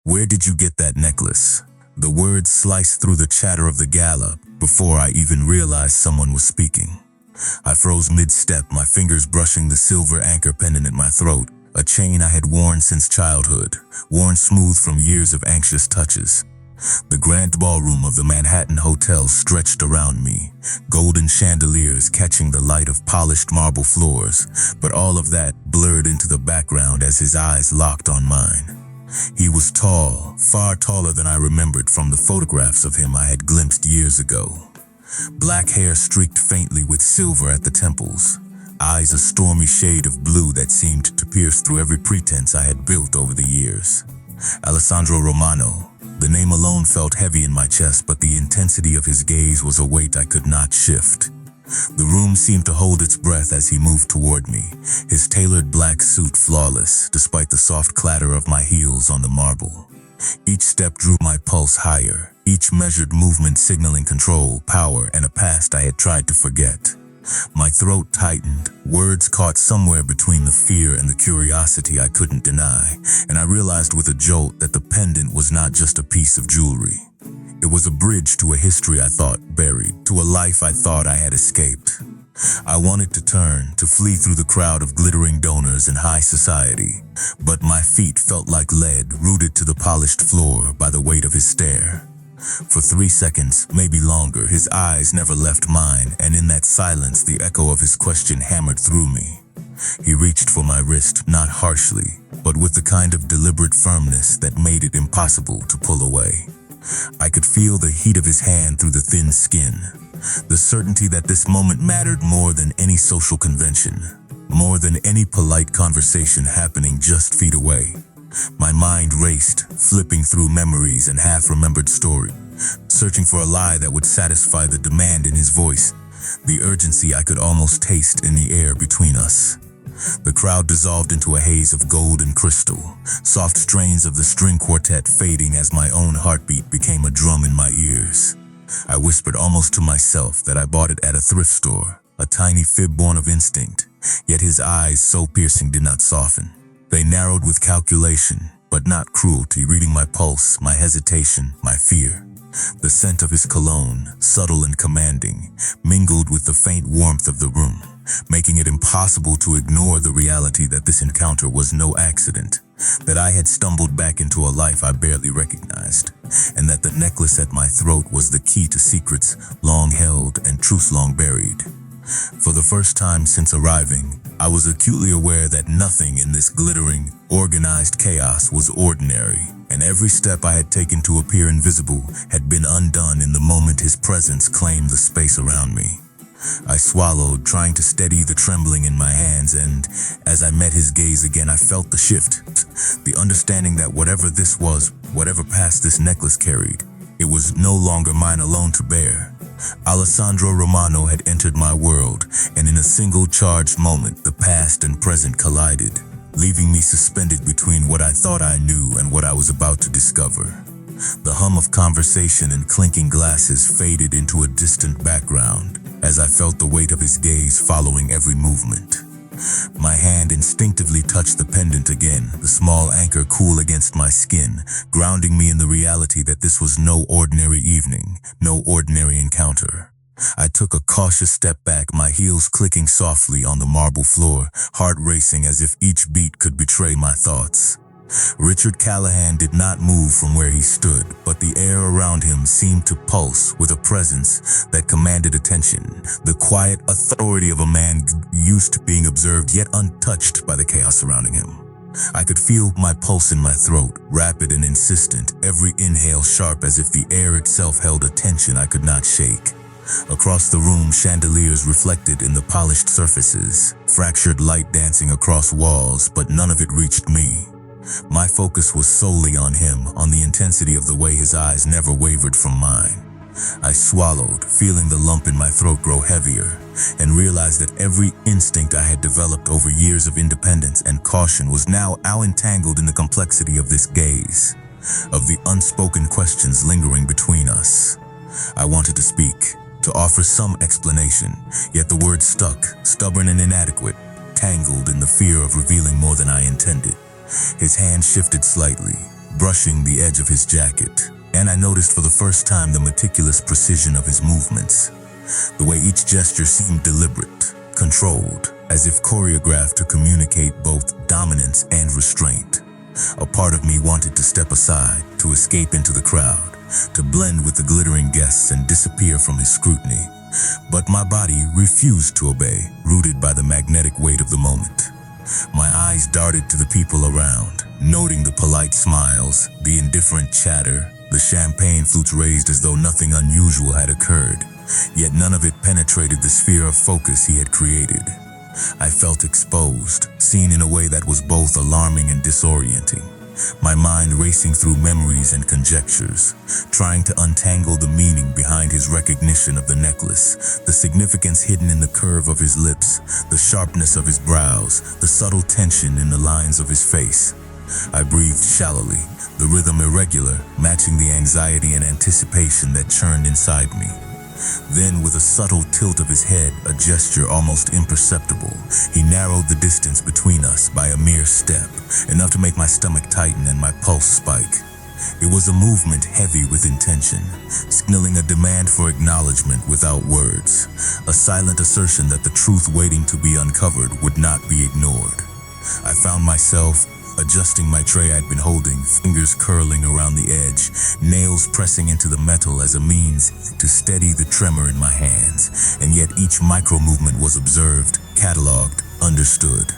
"Where did you get that necklace?" The words sliced through the chatter of the Gala before I even realized someone was speaking. I froze mid-step, my fingers brushing the silver anchor pendant at my throat, a chain I had worn since childhood, worn smooth from years of anxious touches. The grand ballroom of the Manhattan Hotel stretched around me, golden chandeliers catching the light of polished marble floors, but all of that blurred into the background as his eyes locked on mine. He was tall, far taller than I remembered from the photographs of him I had glimpsed years ago. Black hair streaked faintly with silver at the temples, eyes a stormy shade of blue that seemed to pierce through every pretense I had built over the years. Alessandro Romano. The name alone felt heavy in my chest, but the intensity of his gaze was a weight I could not shift. The room seemed to hold its breath as he moved toward me, his tailored black suit flawless, despite the soft clatter of my heels on the marble. Each step drew my pulse higher, each measured movement signaling control, power, and a past I had tried to forget. My throat tightened, words caught somewhere between the fear and the curiosity I couldn't deny, and I realized with a jolt that the pendant was not just a piece of jewelry. It was a bridge to a history I thought buried, to a life I thought I had escaped. I wanted to turn, to flee through the crowd of glittering donors in high society, but my feet felt like lead, rooted to the polished floor by the weight of his stare. For 3 seconds, maybe longer, his eyes never left mine, and in that silence, the echo of his question hammered through me. He reached for my wrist, not harshly, but with the kind of deliberate firmness that made it impossible to pull away. I could feel the heat of his hand through the thin skin, the certainty that this moment mattered more than any social convention, more than any polite conversation happening just feet away. My mind raced, flipping through memories and half-remembered stories, searching for a lie that would satisfy the demand in his voice, the urgency I could almost taste in the air between us. The crowd dissolved into a haze of gold and crystal, soft strains of the string quartet fading as my own heartbeat became a drum in my ears. I whispered almost to myself that I bought it at a thrift store, a tiny fib born of instinct, yet his eyes, so piercing, did not soften. They narrowed with calculation, but not cruelty, reading my pulse, my hesitation, my fear. The scent of his cologne, subtle and commanding, mingled with the faint warmth of the room, making it impossible to ignore the reality that this encounter was no accident, that I had stumbled back into a life I barely recognized, and that the necklace at my throat was the key to secrets long held and truths long buried. For the first time since arriving, I was acutely aware that nothing in this glittering, organized chaos was ordinary, and every step I had taken to appear invisible had been undone in the moment his presence claimed the space around me. I swallowed, trying to steady the trembling in my hands, and as I met his gaze again, I felt the shift, the understanding that whatever this was, whatever past this necklace carried, it was no longer mine alone to bear. Alessandro Romano had entered my world, and in a single charged moment, the past and present collided, leaving me suspended between what I thought I knew and what I was about to discover. The hum of conversation and clinking glasses faded into a distant background as I felt the weight of his gaze following every movement. My hand instinctively touched the pendant again, the small anchor cool against my skin, grounding me in the reality that this was no ordinary evening, no ordinary encounter. I took a cautious step back, my heels clicking softly on the marble floor, heart racing as if each beat could betray my thoughts. Richard Callahan did not move from where he stood, but the air around him seemed to pulse with a presence that commanded attention, the quiet authority of a man used to being observed yet untouched by the chaos surrounding him. I could feel my pulse in my throat, rapid and insistent, every inhale sharp as if the air itself held a tension I could not shake. Across the room, chandeliers reflected in the polished surfaces, fractured light dancing across walls, but none of it reached me. My focus was solely on him, on the intensity of the way his eyes never wavered from mine. I swallowed, feeling the lump in my throat grow heavier, and realized that every instinct I had developed over years of independence and caution was now entangled in the complexity of this gaze, of the unspoken questions lingering between us. I wanted to speak, to offer some explanation, yet the words stuck, stubborn and inadequate, tangled in the fear of revealing more than I intended. His hand shifted slightly, brushing the edge of his jacket, and I noticed for the first time the meticulous precision of his movements. The way each gesture seemed deliberate, controlled, as if choreographed to communicate both dominance and restraint. A part of me wanted to step aside, to escape into the crowd, to blend with the glittering guests and disappear from his scrutiny. But my body refused to obey, rooted by the magnetic weight of the moment. My eyes darted to the people around, noting the polite smiles, the indifferent chatter, the champagne flutes raised as though nothing unusual had occurred. Yet none of it penetrated the sphere of focus he had created. I felt exposed, seen in a way that was both alarming and disorienting. My mind racing through memories and conjectures, trying to untangle the meaning behind his recognition of the necklace, the significance hidden in the curve of his lips, the sharpness of his brows, the subtle tension in the lines of his face. I breathed shallowly, the rhythm irregular, matching the anxiety and anticipation that churned inside me. Then, with a subtle tilt of his head, a gesture almost imperceptible, he narrowed the distance between us by a mere step, enough to make my stomach tighten and my pulse spike. It was a movement heavy with intention, signaling a demand for acknowledgement without words, a silent assertion that the truth waiting to be uncovered would not be ignored. I found myself adjusting my tray I'd been holding, fingers curling around the edge, nails pressing into the metal as a means to steady the tremor in my hands. And yet each micro-movement was observed, catalogued, understood.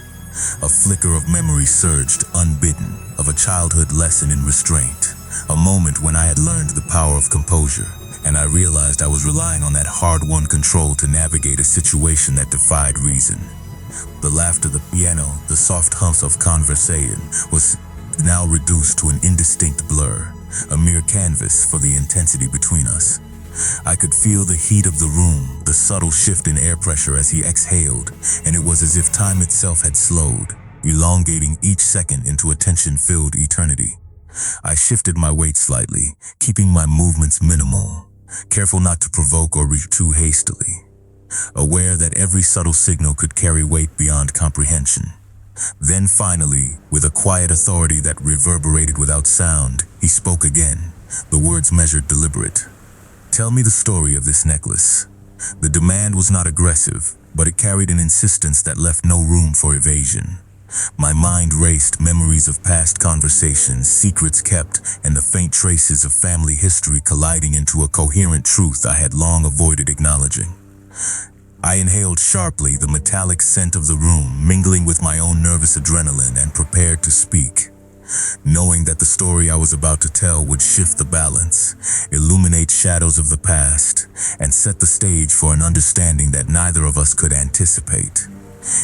A flicker of memory surged, unbidden, of a childhood lesson in restraint. A moment when I had learned the power of composure, and I realized I was relying on that hard-won control to navigate a situation that defied reason. The laughter, the piano, the soft hums of conversation was now reduced to an indistinct blur, a mere canvas for the intensity between us. I could feel the heat of the room, the subtle shift in air pressure as he exhaled, and it was as if time itself had slowed, elongating each second into a tension-filled eternity. I shifted my weight slightly, keeping my movements minimal, careful not to provoke or reach too hastily, aware that every subtle signal could carry weight beyond comprehension. Then finally, with a quiet authority that reverberated without sound, he spoke again, the words measured, deliberate. "Tell me the story of this necklace." The demand was not aggressive, but it carried an insistence that left no room for evasion. My mind raced, memories of past conversations, secrets kept, and the faint traces of family history colliding into a coherent truth I had long avoided acknowledging. I inhaled sharply, the metallic scent of the room mingling with my own nervous adrenaline, and prepared to speak, knowing that the story I was about to tell would shift the balance, illuminate shadows of the past, and set the stage for an understanding that neither of us could anticipate.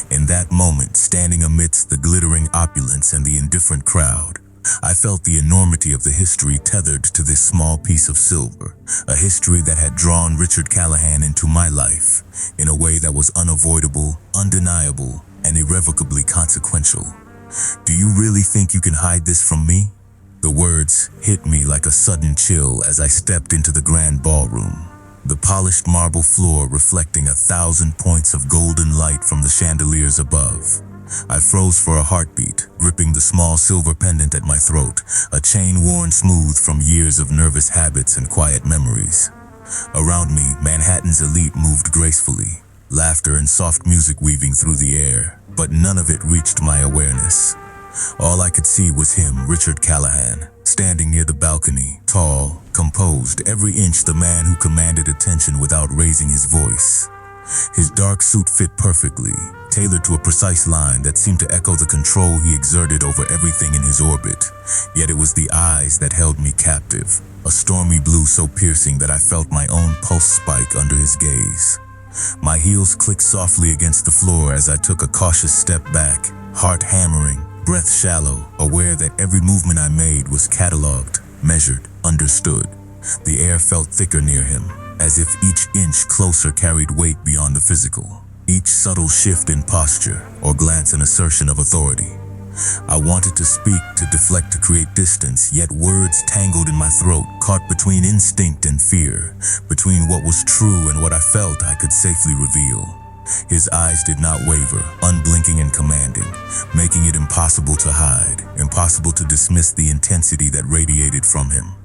In that moment, standing amidst the glittering opulence and the indifferent crowd, I felt the enormity of the history tethered to this small piece of silver, a history that had drawn Richard Callahan into my life in a way that was unavoidable, undeniable, and irrevocably consequential. "Do you really think you can hide this from me?" The words hit me like a sudden chill as I stepped into the grand ballroom, the polished marble floor reflecting 1,000 points of golden light from the chandeliers above. I froze for a heartbeat, gripping the small silver pendant at my throat, a chain worn smooth from years of nervous habits and quiet memories. Around me, Manhattan's elite moved gracefully, laughter and soft music weaving through the air, but none of it reached my awareness. All I could see was him, Richard Callahan, standing near the balcony, tall, composed, every inch the man who commanded attention without raising his voice. His dark suit fit perfectly, tailored to a precise line that seemed to echo the control he exerted over everything in his orbit. Yet it was the eyes that held me captive, a stormy blue so piercing that I felt my own pulse spike under his gaze. My heels clicked softly against the floor as I took a cautious step back, heart hammering, breath shallow, aware that every movement I made was catalogued, measured, understood. The air felt thicker near him, as if each inch closer carried weight beyond the physical. Each subtle shift in posture or glance an assertion of authority. I wanted to speak, to deflect, to create distance, yet words tangled in my throat, caught between instinct and fear, between what was true and what I felt I could safely reveal. His eyes did not waver, unblinking and commanding, making it impossible to hide, impossible to dismiss the intensity that radiated from him.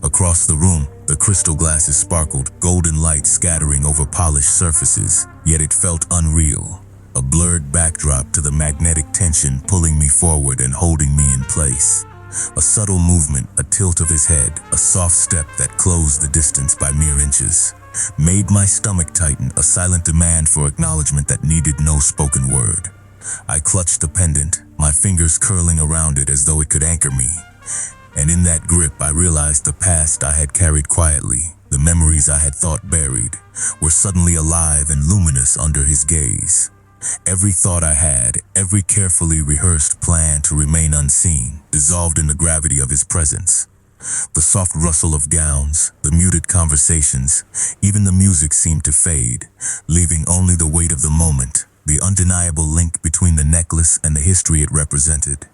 Across the room, the crystal glasses sparkled, golden light scattering over polished surfaces, yet it felt unreal. A blurred backdrop to the magnetic tension pulling me forward and holding me in place. A subtle movement, a tilt of his head, a soft step that closed the distance by mere inches, made my stomach tighten, a silent demand for acknowledgement that needed no spoken word. I clutched the pendant, my fingers curling around it as though it could anchor me. And in that grip, I realized the past I had carried quietly, the memories I had thought buried, were suddenly alive and luminous under his gaze. Every thought I had, every carefully rehearsed plan to remain unseen, dissolved in the gravity of his presence. The soft rustle of gowns, the muted conversations, even the music seemed to fade, leaving only the weight of the moment, the undeniable link between the necklace and the history it represented,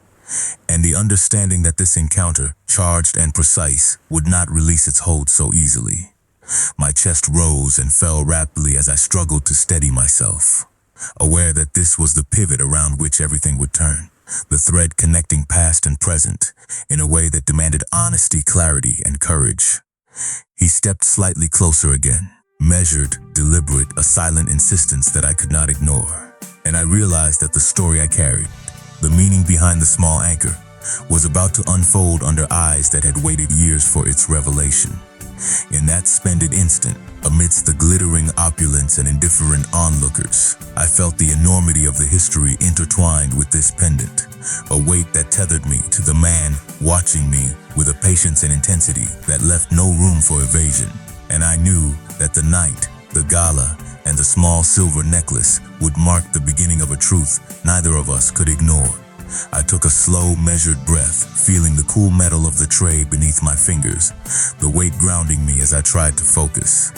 and the understanding that this encounter, charged and precise, would not release its hold so easily. My chest rose and fell rapidly as I struggled to steady myself, aware that this was the pivot around which everything would turn, the thread connecting past and present, in a way that demanded honesty, clarity, and courage. He stepped slightly closer again, measured, deliberate, a silent insistence that I could not ignore. And I realized that the story I carried, the meaning behind the small anchor, was about to unfold under eyes that had waited years for its revelation. In that splendid instant, amidst the glittering opulence and indifferent onlookers, I felt the enormity of the history intertwined with this pendant, a weight that tethered me to the man watching me with a patience and intensity that left no room for evasion. And I knew that the night, the gala, and the small silver necklace would mark the beginning of a truth neither of us could ignore. I took a slow, measured breath, feeling the cool metal of the tray beneath my fingers, the weight grounding me as I tried to focus.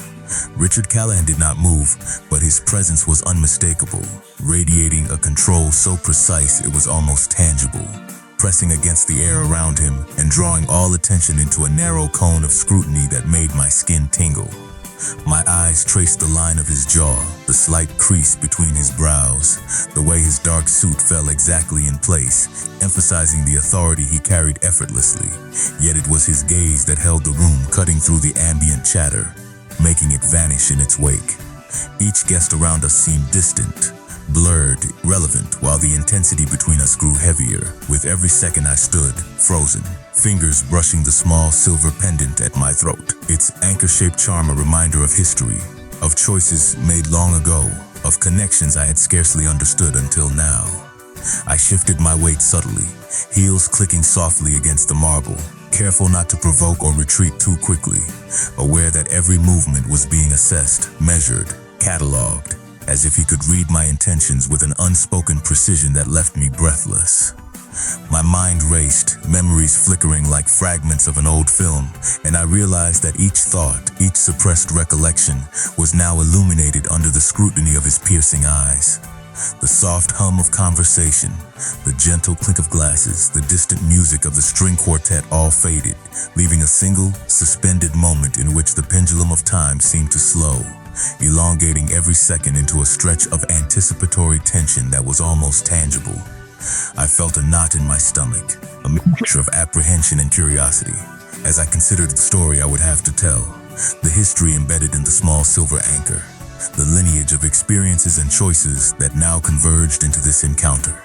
Richard Callahan did not move, but his presence was unmistakable, radiating a control so precise it was almost tangible, pressing against the air around him and drawing all attention into a narrow cone of scrutiny that made my skin tingle. My eyes traced the line of his jaw, the slight crease between his brows, the way his dark suit fell exactly in place, emphasizing the authority he carried effortlessly. Yet it was his gaze that held the room, cutting through the ambient chatter, making it vanish in its wake. Each guest around us seemed distant, blurred, irrelevant, while the intensity between us grew heavier. With every second I stood, frozen, fingers brushing the small silver pendant at my throat, its anchor-shaped charm a reminder of history, of choices made long ago, of connections I had scarcely understood until now. I shifted my weight subtly, heels clicking softly against the marble, careful not to provoke or retreat too quickly, aware that every movement was being assessed, measured, cataloged, as if he could read my intentions with an unspoken precision that left me breathless. My mind raced, memories flickering like fragments of an old film, and I realized that each thought, each suppressed recollection, was now illuminated under the scrutiny of his piercing eyes. The soft hum of conversation, the gentle clink of glasses, the distant music of the string quartet all faded, leaving a single, suspended moment in which the pendulum of time seemed to slow, elongating every second into a stretch of anticipatory tension that was almost tangible. I felt a knot in my stomach, a mixture of apprehension and curiosity, as I considered the story I would have to tell, the history embedded in the small silver anchor, the lineage of experiences and choices that now converged into this encounter.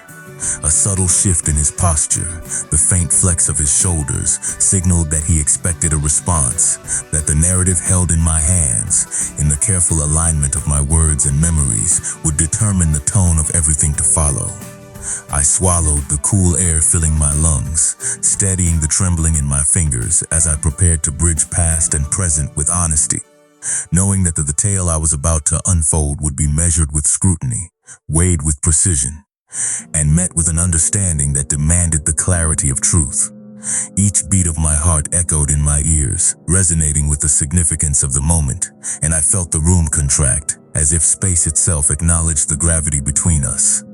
A subtle shift in his posture, the faint flex of his shoulders, signaled that he expected a response, that the narrative held in my hands, in the careful alignment of my words and memories, would determine the tone of everything to follow. I swallowed, the cool air filling my lungs, steadying the trembling in my fingers as I prepared to bridge past and present with honesty, knowing that the tale I was about to unfold would be measured with scrutiny, weighed with precision, and met with an understanding that demanded the clarity of truth. Each beat of my heart echoed in my ears, resonating with the significance of the moment, and I felt the room contract, as if space itself acknowledged the gravity between us.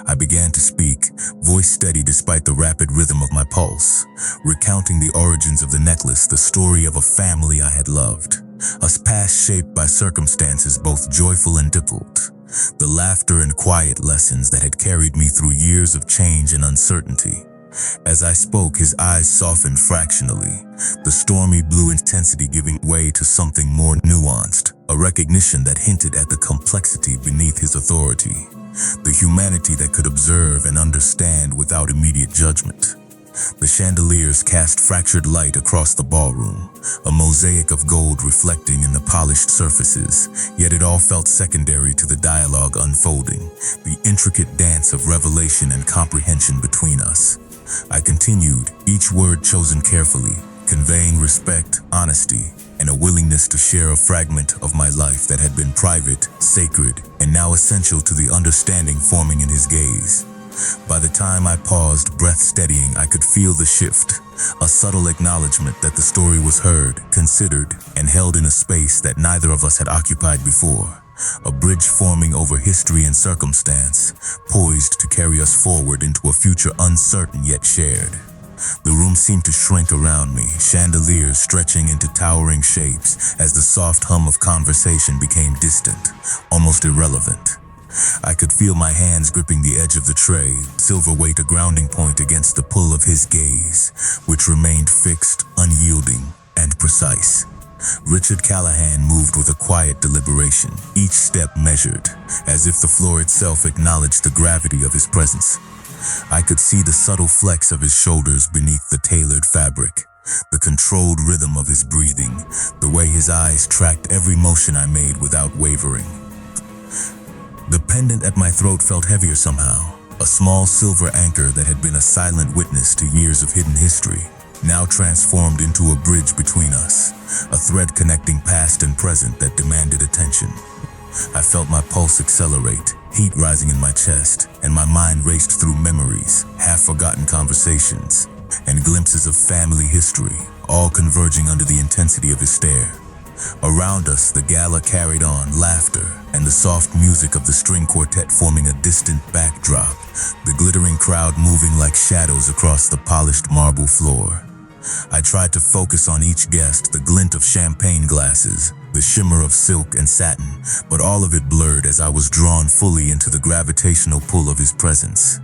I began to speak, voice steady despite the rapid rhythm of my pulse, recounting the origins of the necklace, the story of a family I had loved, a past shaped by circumstances both joyful and difficult, The laughter and quiet lessons that had carried me through years of change and uncertainty. As I spoke, his eyes softened fractionally, the stormy blue intensity giving way to something more nuanced, a recognition that hinted at the complexity beneath his authority, the humanity that could observe and understand without immediate judgment. The chandeliers cast fractured light across the ballroom, a mosaic of gold reflecting in the polished surfaces, yet it all felt secondary to the dialogue unfolding, the intricate dance of revelation and comprehension between us. I continued, each word chosen carefully, conveying respect, honesty, and a willingness to share a fragment of my life that had been private, sacred, and now essential to the understanding forming in his gaze. By the time I paused, breath steadying, I could feel the shift, a subtle acknowledgement that the story was heard, considered, and held in a space that neither of us had occupied before. A bridge forming over history and circumstance, poised to carry us forward into a future uncertain yet shared. The room seemed to shrink around me, chandeliers stretching into towering shapes as the soft hum of conversation became distant, almost irrelevant. I could feel my hands gripping the edge of the tray, silverweight a grounding point against the pull of his gaze, which remained fixed, unyielding, and precise. Richard Callahan moved with a quiet deliberation, each step measured, as if the floor itself acknowledged the gravity of his presence. I could see the subtle flex of his shoulders beneath the tailored fabric, the controlled rhythm of his breathing, the way his eyes tracked every motion I made without wavering. The pendant at my throat felt heavier somehow, a small silver anchor that had been a silent witness to years of hidden history, now transformed into a bridge between us, a thread connecting past and present that demanded attention. I felt my pulse accelerate, heat rising in my chest, and my mind raced through memories, half-forgotten conversations, and glimpses of family history, all converging under the intensity of his stare. Around us, the gala carried on, laughter, and the soft music of the string quartet forming a distant backdrop, the glittering crowd moving like shadows across the polished marble floor. I tried to focus on each guest, the glint of champagne glasses, the shimmer of silk and satin, but all of it blurred as I was drawn fully into the gravitational pull of his presence.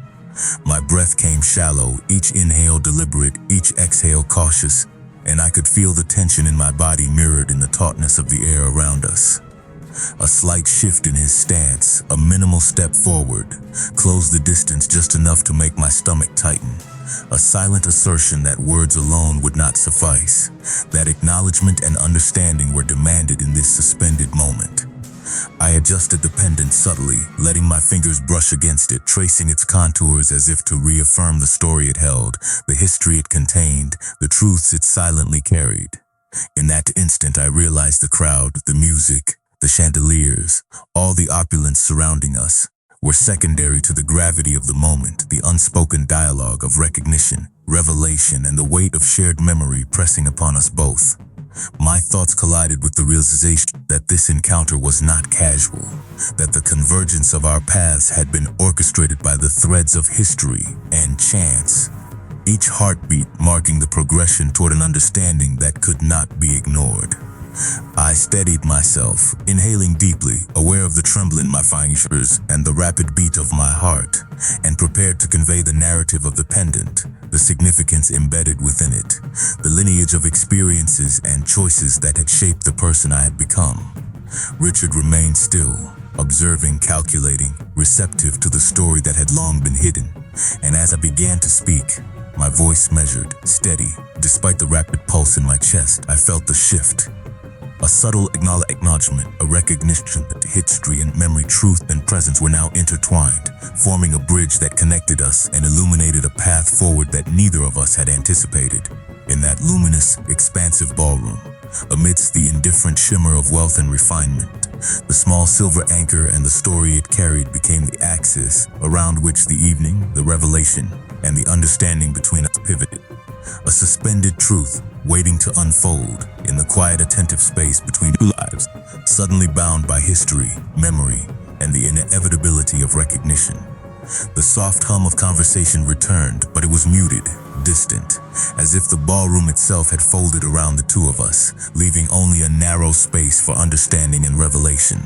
My breath came shallow, each inhale deliberate, each exhale cautious, and I could feel the tension in my body mirrored in the tautness of the air around us. A slight shift in his stance, a minimal step forward, closed the distance just enough to make my stomach tighten. A silent assertion that words alone would not suffice, that acknowledgement and understanding were demanded in this suspended moment. I adjusted the pendant subtly, letting my fingers brush against it, tracing its contours as if to reaffirm the story it held, the history it contained, the truths it silently carried. In that instant, I realized the crowd, the music, the chandeliers, all the opulence surrounding us, were secondary to the gravity of the moment, the unspoken dialogue of recognition, revelation, and the weight of shared memory pressing upon us both. My thoughts collided with the realization that this encounter was not casual, that the convergence of our paths had been orchestrated by the threads of history and chance, each heartbeat marking the progression toward an understanding that could not be ignored. I steadied myself, inhaling deeply, aware of the tremble in my fingers and the rapid beat of my heart, and prepared to convey the narrative of the pendant, the significance embedded within it, the lineage of experiences and choices that had shaped the person I had become. Richard remained still, observing, calculating, receptive to the story that had long been hidden, and as I began to speak, my voice measured, steady. Despite the rapid pulse in my chest, I felt the shift. A subtle acknowledgement, a recognition that history and memory, truth and presence were now intertwined, forming a bridge that connected us and illuminated a path forward that neither of us had anticipated. In that luminous, expansive ballroom, amidst the indifferent shimmer of wealth and refinement, the small silver anchor and the story it carried became the axis around which the evening, the revelation, and the understanding between us pivoted. A suspended truth waiting to unfold in the quiet, attentive space between two lives, suddenly bound by history, memory, and the inevitability of recognition. The soft hum of conversation returned, but it was muted, distant, as if the ballroom itself had folded around the two of us, leaving only a narrow space for understanding and revelation.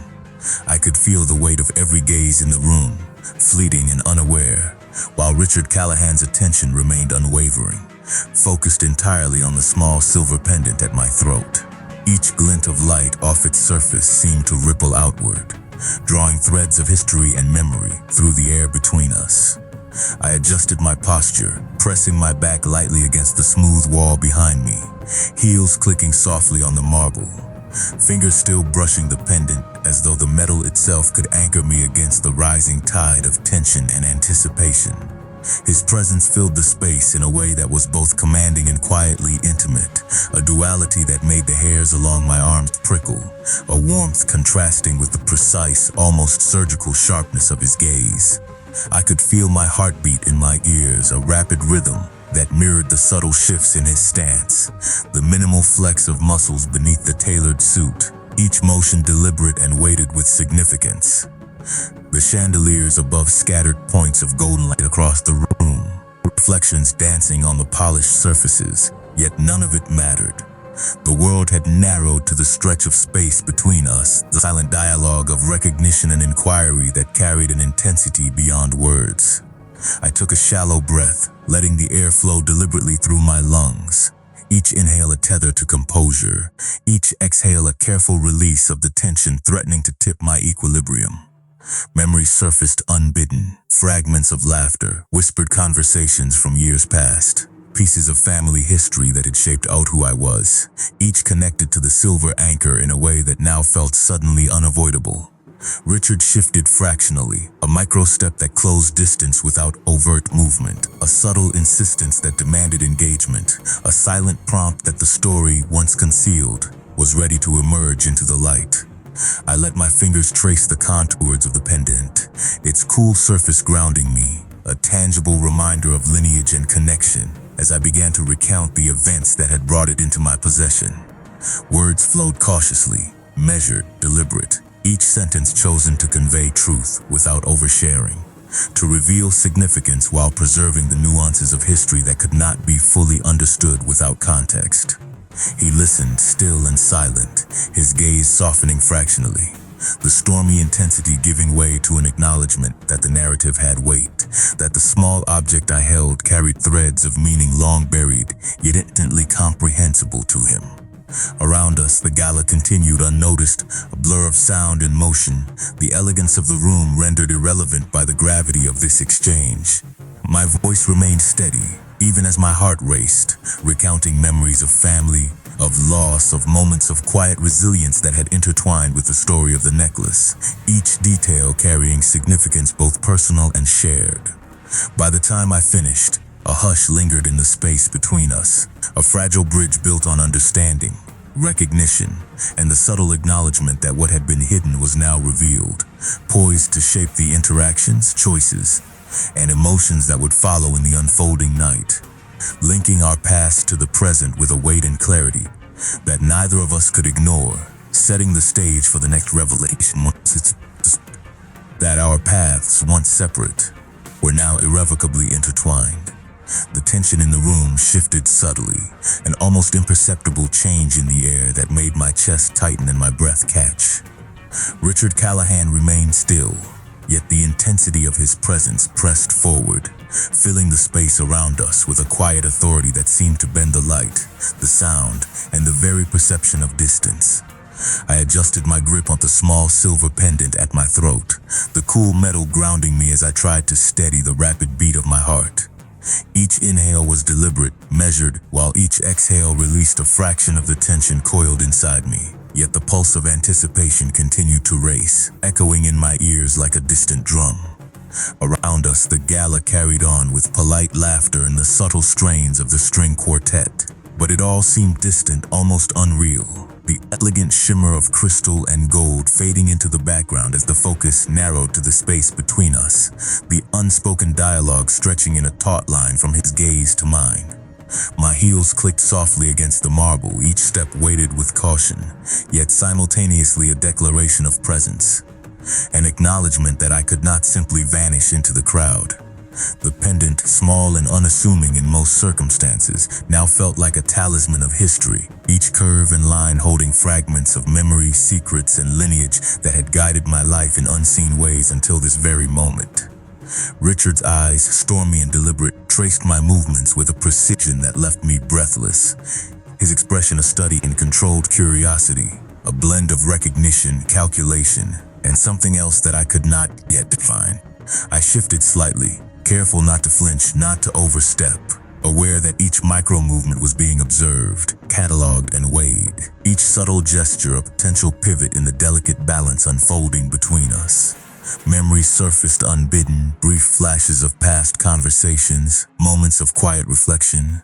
I could feel the weight of every gaze in the room, fleeting and unaware, while Richard Callahan's attention remained unwavering, focused entirely on the small silver pendant at my throat. Each glint of light off its surface seemed to ripple outward, drawing threads of history and memory through the air between us. I adjusted my posture, pressing my back lightly against the smooth wall behind me, heels clicking softly on the marble, fingers still brushing the pendant as though the metal itself could anchor me against the rising tide of tension and anticipation. His presence filled the space in a way that was both commanding and quietly intimate, a duality that made the hairs along my arms prickle, a warmth contrasting with the precise, almost surgical sharpness of his gaze. I could feel my heartbeat in my ears, a rapid rhythm that mirrored the subtle shifts in his stance, the minimal flex of muscles beneath the tailored suit, each motion deliberate and weighted with significance. The chandeliers above scattered points of golden light across the room, reflections dancing on the polished surfaces, yet none of it mattered. The world had narrowed to the stretch of space between us, the silent dialogue of recognition and inquiry that carried an intensity beyond words. I took a shallow breath, letting the air flow deliberately through my lungs. Each inhale a tether to composure, each exhale a careful release of the tension threatening to tip my equilibrium. Memories surfaced unbidden, fragments of laughter, whispered conversations from years past, pieces of family history that had shaped out who I was, each connected to the silver anchor in a way that now felt suddenly unavoidable. Richard shifted fractionally, a micro-step that closed distance without overt movement, a subtle insistence that demanded engagement, a silent prompt that the story, once concealed, was ready to emerge into the light. I let my fingers trace the contours of the pendant, its cool surface grounding me, a tangible reminder of lineage and connection, as I began to recount the events that had brought it into my possession. Words flowed cautiously, measured, deliberate, each sentence chosen to convey truth without oversharing, to reveal significance while preserving the nuances of history that could not be fully understood without context. He listened, still and silent, his gaze softening fractionally, the stormy intensity giving way to an acknowledgement that the narrative had weight, that the small object I held carried threads of meaning long buried, yet instantly comprehensible to him. Around us, the gala continued unnoticed, a blur of sound and motion, the elegance of the room rendered irrelevant by the gravity of this exchange. My voice remained steady, even as my heart raced, recounting memories of family, of loss, of moments of quiet resilience that had intertwined with the story of the necklace, each detail carrying significance both personal and shared. By the time I finished, a hush lingered in the space between us, a fragile bridge built on understanding, recognition, and the subtle acknowledgement that what had been hidden was now revealed, poised to shape the interactions, choices, and emotions that would follow in the unfolding night, linking our past to the present with a weight and clarity that neither of us could ignore, setting the stage for the next revelation that our paths, once separate, were now irrevocably intertwined. The tension in the room shifted subtly, an almost imperceptible change in the air that made my chest tighten and my breath catch. Richard Callahan remained still, yet the intensity of his presence pressed forward, filling the space around us with a quiet authority that seemed to bend the light, the sound, and the very perception of distance. I adjusted my grip on the small silver pendant at my throat, the cool metal grounding me as I tried to steady the rapid beat of my heart. Each inhale was deliberate, measured, while each exhale released a fraction of the tension coiled inside me. Yet the pulse of anticipation continued to race, echoing in my ears like a distant drum. Around us, the gala carried on with polite laughter and the subtle strains of the string quartet. But it all seemed distant, almost unreal, the elegant shimmer of crystal and gold fading into the background as the focus narrowed to the space between us, the unspoken dialogue stretching in a taut line from his gaze to mine. My heels clicked softly against the marble, each step weighted with caution, yet simultaneously a declaration of presence, an acknowledgement that I could not simply vanish into the crowd. The pendant, small and unassuming in most circumstances, now felt like a talisman of history, each curve and line holding fragments of memory, secrets, and lineage that had guided my life in unseen ways until this very moment. Richard's eyes, stormy and deliberate, traced my movements with a precision that left me breathless. His expression a study in controlled curiosity, a blend of recognition, calculation, and something else that I could not yet define. I shifted slightly, careful not to flinch, not to overstep, aware that each micro-movement was being observed, cataloged, and weighed, each subtle gesture a potential pivot in the delicate balance unfolding between us. Memories surfaced unbidden, brief flashes of past conversations, moments of quiet reflection.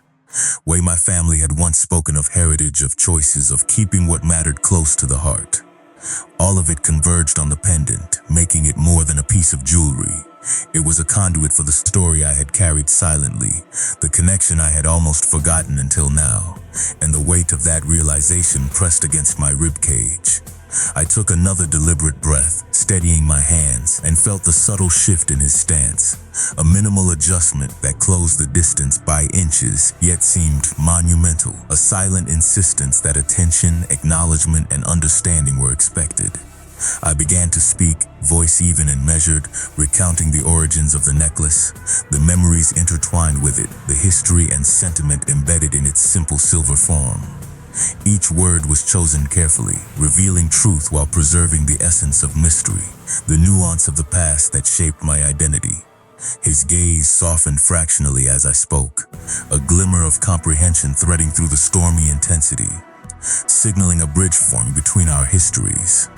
Way my family had once spoken of heritage, of choices, of keeping what mattered close to the heart. All of it converged on the pendant, making it more than a piece of jewelry. It was a conduit for the story I had carried silently, the connection I had almost forgotten until now, and the weight of that realization pressed against my ribcage. I took another deliberate breath, steadying my hands, and felt the subtle shift in his stance, a minimal adjustment that closed the distance by inches, yet seemed monumental, a silent insistence that attention, acknowledgement, and understanding were expected. I began to speak, voice even and measured, recounting the origins of the necklace, the memories intertwined with it, the history and sentiment embedded in its simple silver form. Each word was chosen carefully, revealing truth while preserving the essence of mystery, the nuance of the past that shaped my identity. His gaze softened fractionally as I spoke, a glimmer of comprehension threading through the stormy intensity, signaling a bridge forming between our histories,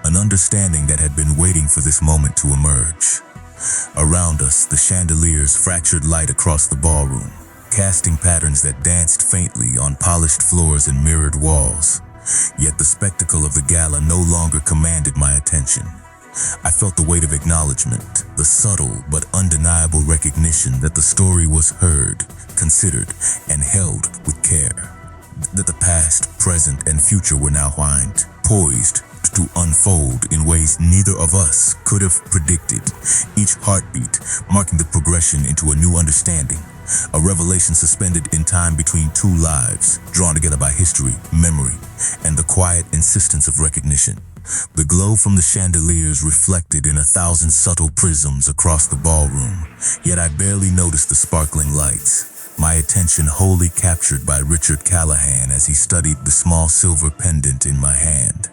an understanding that had been waiting for this moment to emerge. Around us, the chandeliers fractured light across the ballroom, casting patterns that danced faintly on polished floors and mirrored walls. Yet the spectacle of the gala no longer commanded my attention. I felt the weight of acknowledgement, the subtle but undeniable recognition that the story was heard, considered, and held with care. That the past, present, and future were now poised to unfold in ways neither of us could have predicted, each heartbeat marking the progression into a new understanding. A revelation suspended in time between two lives, drawn together by history, memory, and the quiet insistence of recognition. The glow from the chandeliers reflected in 1,000 subtle prisms across the ballroom, yet I barely noticed the sparkling lights, my attention wholly captured by Richard Callahan as he studied the small silver pendant in my hand.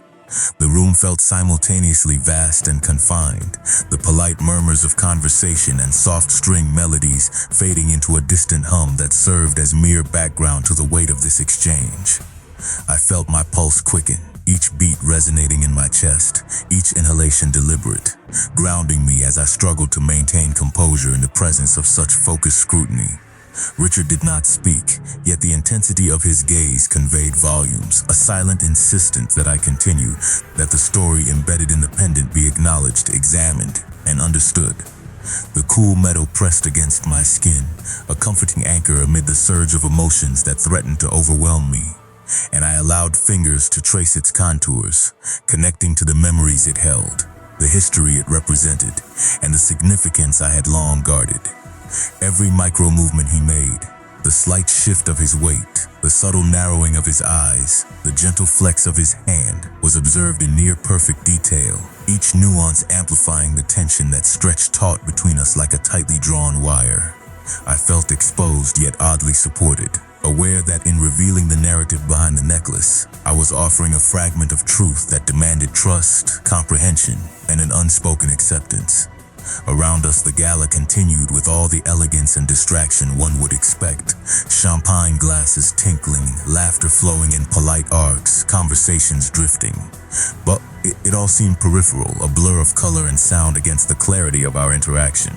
The room felt simultaneously vast and confined, the polite murmurs of conversation and soft string melodies fading into a distant hum that served as mere background to the weight of this exchange. I felt my pulse quicken, each beat resonating in my chest, each inhalation deliberate, grounding me as I struggled to maintain composure in the presence of such focused scrutiny. Richard did not speak, yet the intensity of his gaze conveyed volumes, a silent insistence that I continue, that the story embedded in the pendant be acknowledged, examined, and understood. The cool metal pressed against my skin, a comforting anchor amid the surge of emotions that threatened to overwhelm me, and I allowed fingers to trace its contours, connecting to the memories it held, the history it represented, and the significance I had long guarded. Every micro-movement he made, the slight shift of his weight, the subtle narrowing of his eyes, the gentle flex of his hand, was observed in near-perfect detail, each nuance amplifying the tension that stretched taut between us like a tightly drawn wire. I felt exposed yet oddly supported, aware that in revealing the narrative behind the necklace, I was offering a fragment of truth that demanded trust, comprehension, and an unspoken acceptance. Around us, the gala continued with all the elegance and distraction one would expect. Champagne glasses tinkling, laughter flowing in polite arcs, conversations drifting. But it all seemed peripheral, a blur of color and sound against the clarity of our interaction.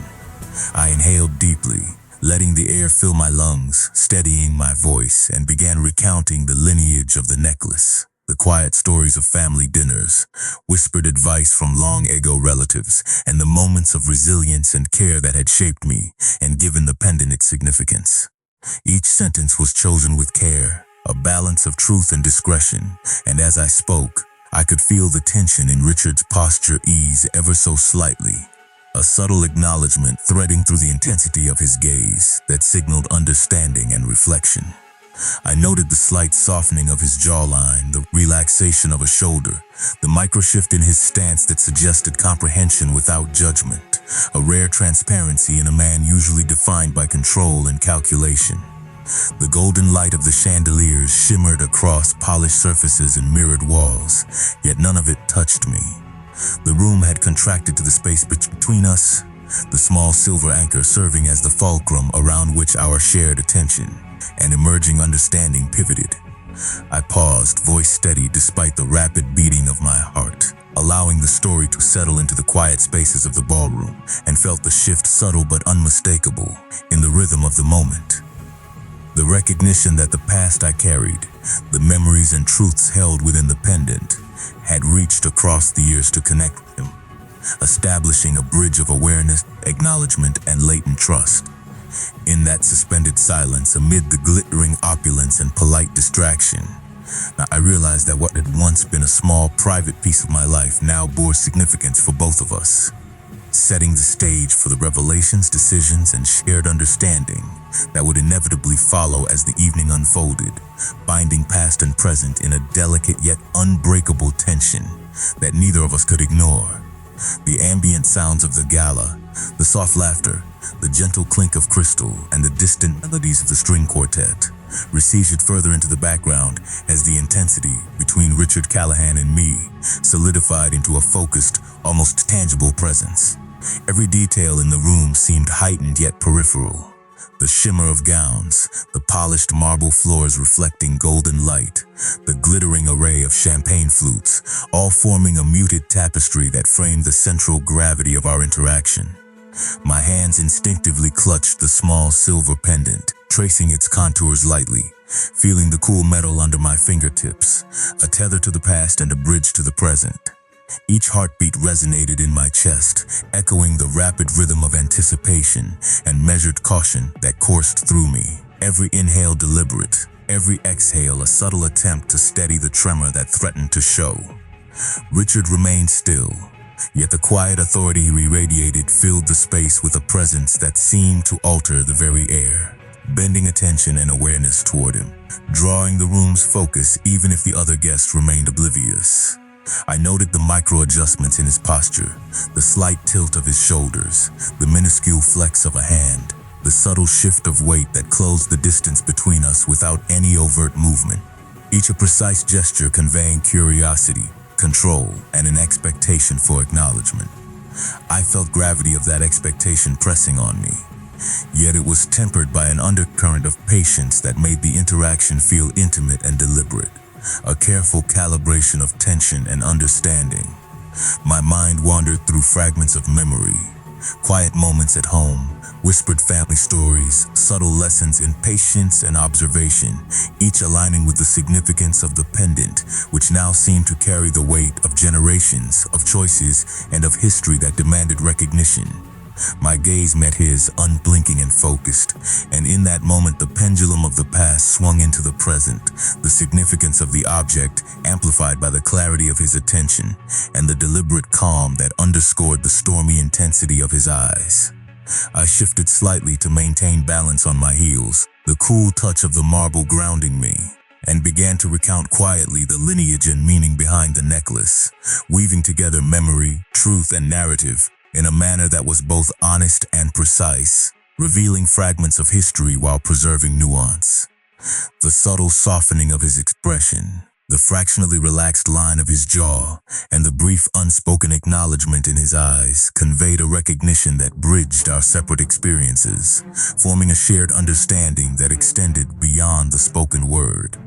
I inhaled deeply, letting the air fill my lungs, steadying my voice, and began recounting the lineage of the necklace. The quiet stories of family dinners, whispered advice from long-ago relatives, and the moments of resilience and care that had shaped me and given the pendant its significance. Each sentence was chosen with care, a balance of truth and discretion, and as I spoke, I could feel the tension in Richard's posture ease ever so slightly. a subtle acknowledgement threading through the intensity of his gaze that signaled understanding and reflection. I noted the slight softening of his jawline, the relaxation of a shoulder, the micro-shift in his stance that suggested comprehension without judgment, a rare transparency in a man usually defined by control and calculation. The golden light of the chandeliers shimmered across polished surfaces and mirrored walls, yet none of it touched me. The room had contracted to the space between us, the small silver anchor serving as the fulcrum around which our shared attention and emerging understanding pivoted. I paused, voice steady despite the rapid beating of my heart, allowing the story to settle into the quiet spaces of the ballroom, and felt the shift subtle but unmistakable in the rhythm of the moment. The recognition that the past I carried, the memories and truths held within the pendant, had reached across the years to connect with him, establishing a bridge of awareness, acknowledgement, and latent trust. In that suspended silence, amid the glittering opulence and polite distraction, I realized that what had once been a small, private piece of my life now bore significance for both of us, setting the stage for the revelations, decisions, and shared understanding that would inevitably follow as the evening unfolded, binding past and present in a delicate yet unbreakable tension that neither of us could ignore. The ambient sounds of the gala, the soft laughter, the gentle clink of crystal, and the distant melodies of the string quartet receded further into the background as the intensity between Richard Callahan and me solidified into a focused, almost tangible presence. Every detail in the room seemed heightened yet peripheral. The shimmer of gowns, the polished marble floors reflecting golden light, the glittering array of champagne flutes, all forming a muted tapestry that framed the central gravity of our interaction. My hands instinctively clutched the small silver pendant, tracing its contours lightly, feeling the cool metal under my fingertips, a tether to the past and a bridge to the present. Each heartbeat resonated in my chest, echoing the rapid rhythm of anticipation and measured caution that coursed through me. Every inhale deliberate, every exhale a subtle attempt to steady the tremor that threatened to show. Richard remained still, yet the quiet authority he radiated filled the space with a presence that seemed to alter the very air, bending attention and awareness toward him, drawing the room's focus even if the other guests remained oblivious. I noted the micro-adjustments in his posture, the slight tilt of his shoulders, the minuscule flex of a hand, the subtle shift of weight that closed the distance between us without any overt movement, each a precise gesture conveying curiosity, control, and an expectation for acknowledgement. I felt gravity of that expectation pressing on me, yet it was tempered by an undercurrent of patience that made the interaction feel intimate and deliberate, a careful calibration of tension and understanding. My mind wandered through fragments of memory, quiet moments at home, whispered family stories, subtle lessons in patience and observation, each aligning with the significance of the pendant, which now seemed to carry the weight of generations, of choices, and of history that demanded recognition. My gaze met his, unblinking and focused, and in that moment the pendulum of the past swung into the present, the significance of the object amplified by the clarity of his attention and the deliberate calm that underscored the stormy intensity of his eyes. I shifted slightly to maintain balance on my heels, the cool touch of the marble grounding me, and began to recount quietly the lineage and meaning behind the necklace, weaving together memory, truth, and narrative in a manner that was both honest and precise, revealing fragments of history while preserving nuance. The subtle softening of his expression, the fractionally relaxed line of his jaw, and the brief unspoken acknowledgement in his eyes conveyed a recognition that bridged our separate experiences, forming a shared understanding that extended beyond the spoken word.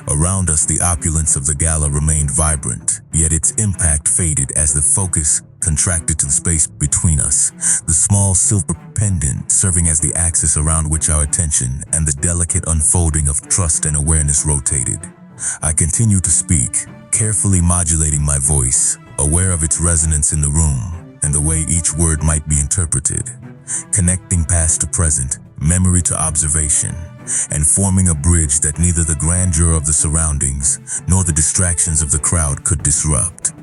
Around us, the opulence of the gala remained vibrant, yet its impact faded as the focus contracted to the space between us, the small silver pendant serving as the axis around which our attention and the delicate unfolding of trust and awareness rotated. I continued to speak, carefully modulating my voice, aware of its resonance in the room and the way each word might be interpreted, connecting past to present, memory to observation, and forming a bridge that neither the grandeur of the surroundings nor the distractions of the crowd could disrupt.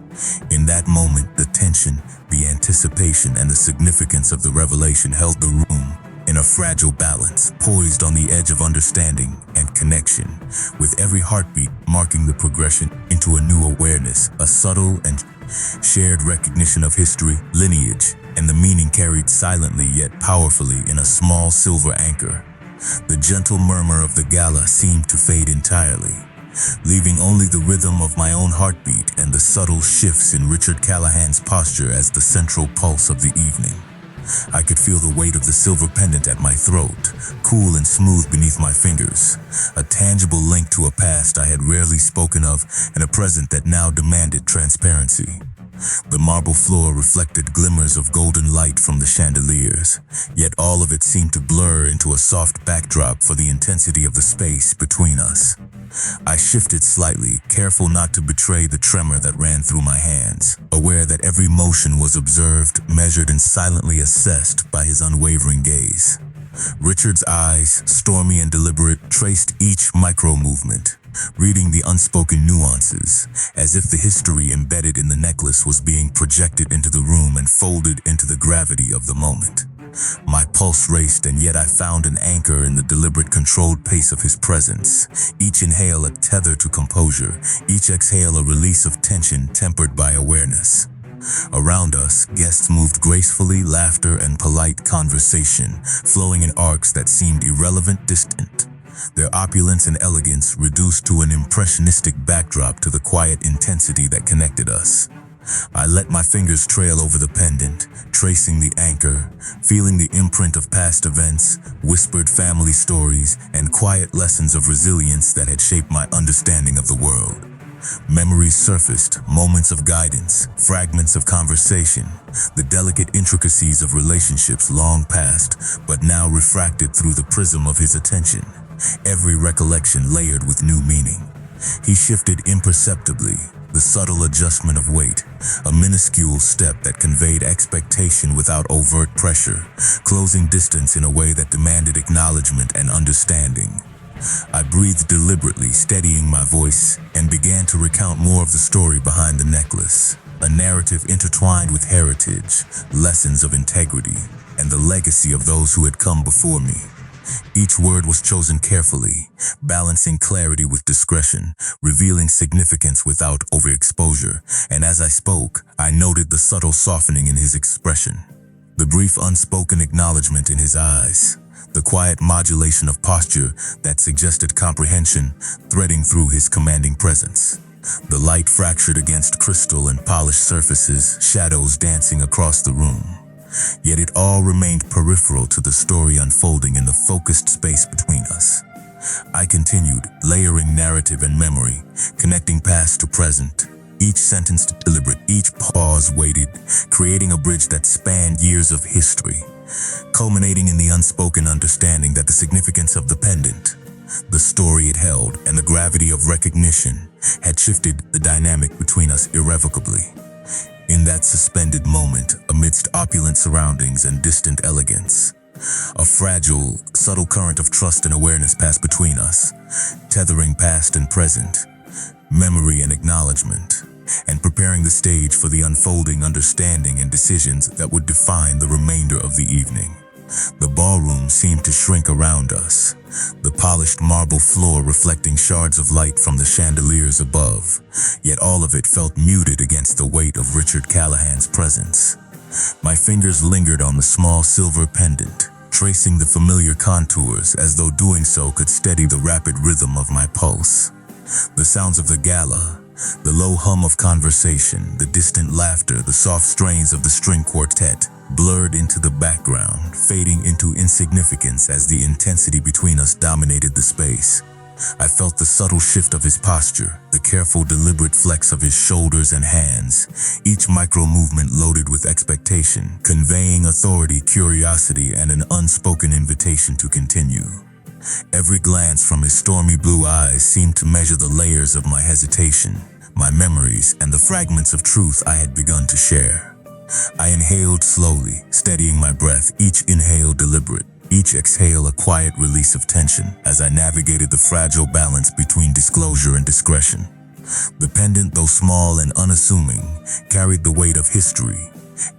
In that moment, the tension, the anticipation, and the significance of the revelation held the room in a fragile balance, poised on the edge of understanding and connection, with every heartbeat marking the progression into a new awareness, a subtle and shared recognition of history, lineage, and the meaning carried silently yet powerfully in a small silver anchor. The gentle murmur of the Gala seemed to fade entirely, leaving only the rhythm of my own heartbeat and the subtle shifts in Richard Callahan's posture as the central pulse of the evening. I could feel the weight of the silver pendant at my throat, cool and smooth beneath my fingers, a tangible link to a past I had rarely spoken of and a present that now demanded transparency. The marble floor reflected glimmers of golden light from the chandeliers, yet all of it seemed to blur into a soft backdrop for the intensity of the space between us. I shifted slightly, careful not to betray the tremor that ran through my hands, aware that every motion was observed, measured, and silently assessed by his unwavering gaze. Richard's eyes, stormy and deliberate, traced each micro-movement, reading the unspoken nuances, as if the history embedded in the necklace was being projected into the room and folded into the gravity of the moment. My pulse raced, and yet I found an anchor in the deliberate, controlled pace of his presence. Each inhale a tether to composure, each exhale a release of tension tempered by awareness. Around us, guests moved gracefully, laughter and polite conversation flowing in arcs that seemed irrelevant, distant. Their opulence and elegance reduced to an impressionistic backdrop to the quiet intensity that connected us. I let my fingers trail over the pendant, tracing the anchor, feeling the imprint of past events, whispered family stories, and quiet lessons of resilience that had shaped my understanding of the world. Memories surfaced, moments of guidance, fragments of conversation, the delicate intricacies of relationships long past, but now refracted through the prism of his attention, every recollection layered with new meaning. He shifted imperceptibly, the subtle adjustment of weight, a minuscule step that conveyed expectation without overt pressure, closing distance in a way that demanded acknowledgement and understanding. I breathed deliberately, steadying my voice, and began to recount more of the story behind the necklace, a narrative intertwined with heritage, lessons of integrity, and the legacy of those who had come before me. Each word was chosen carefully, balancing clarity with discretion, revealing significance without overexposure, and as I spoke, I noted the subtle softening in his expression, the brief unspoken acknowledgement in his eyes, the quiet modulation of posture that suggested comprehension threading through his commanding presence. The light fractured against crystal and polished surfaces, shadows dancing across the room. Yet it all remained peripheral to the story unfolding in the focused space between us. I continued, layering narrative and memory, connecting past to present, each sentence deliberate, each pause weighted, creating a bridge that spanned years of history, culminating in the unspoken understanding that the significance of the pendant, the story it held, and the gravity of recognition had shifted the dynamic between us irrevocably. In that suspended moment, amidst opulent surroundings and distant elegance, a fragile, subtle current of trust and awareness passed between us, tethering past and present, memory and acknowledgement, and preparing the stage for the unfolding understanding and decisions that would define the remainder of the evening. The ballroom seemed to shrink around us, the polished marble floor reflecting shards of light from the chandeliers above, yet all of it felt muted against the weight of Richard Callahan's presence. My fingers lingered on the small silver pendant, tracing the familiar contours as though doing so could steady the rapid rhythm of my pulse. The sounds of the Gala, the low hum of conversation, the distant laughter, the soft strains of the string quartet, blurred into the background, fading into insignificance as the intensity between us dominated the space. I felt the subtle shift of his posture, the careful, deliberate flex of his shoulders and hands, each micro-movement loaded with expectation, conveying authority, curiosity, and an unspoken invitation to continue. Every glance from his stormy blue eyes seemed to measure the layers of my hesitation, my memories, and the fragments of truth I had begun to share. I inhaled slowly, steadying my breath, each inhale deliberate, each exhale a quiet release of tension as I navigated the fragile balance between disclosure and discretion. The pendant, though small and unassuming, carried the weight of history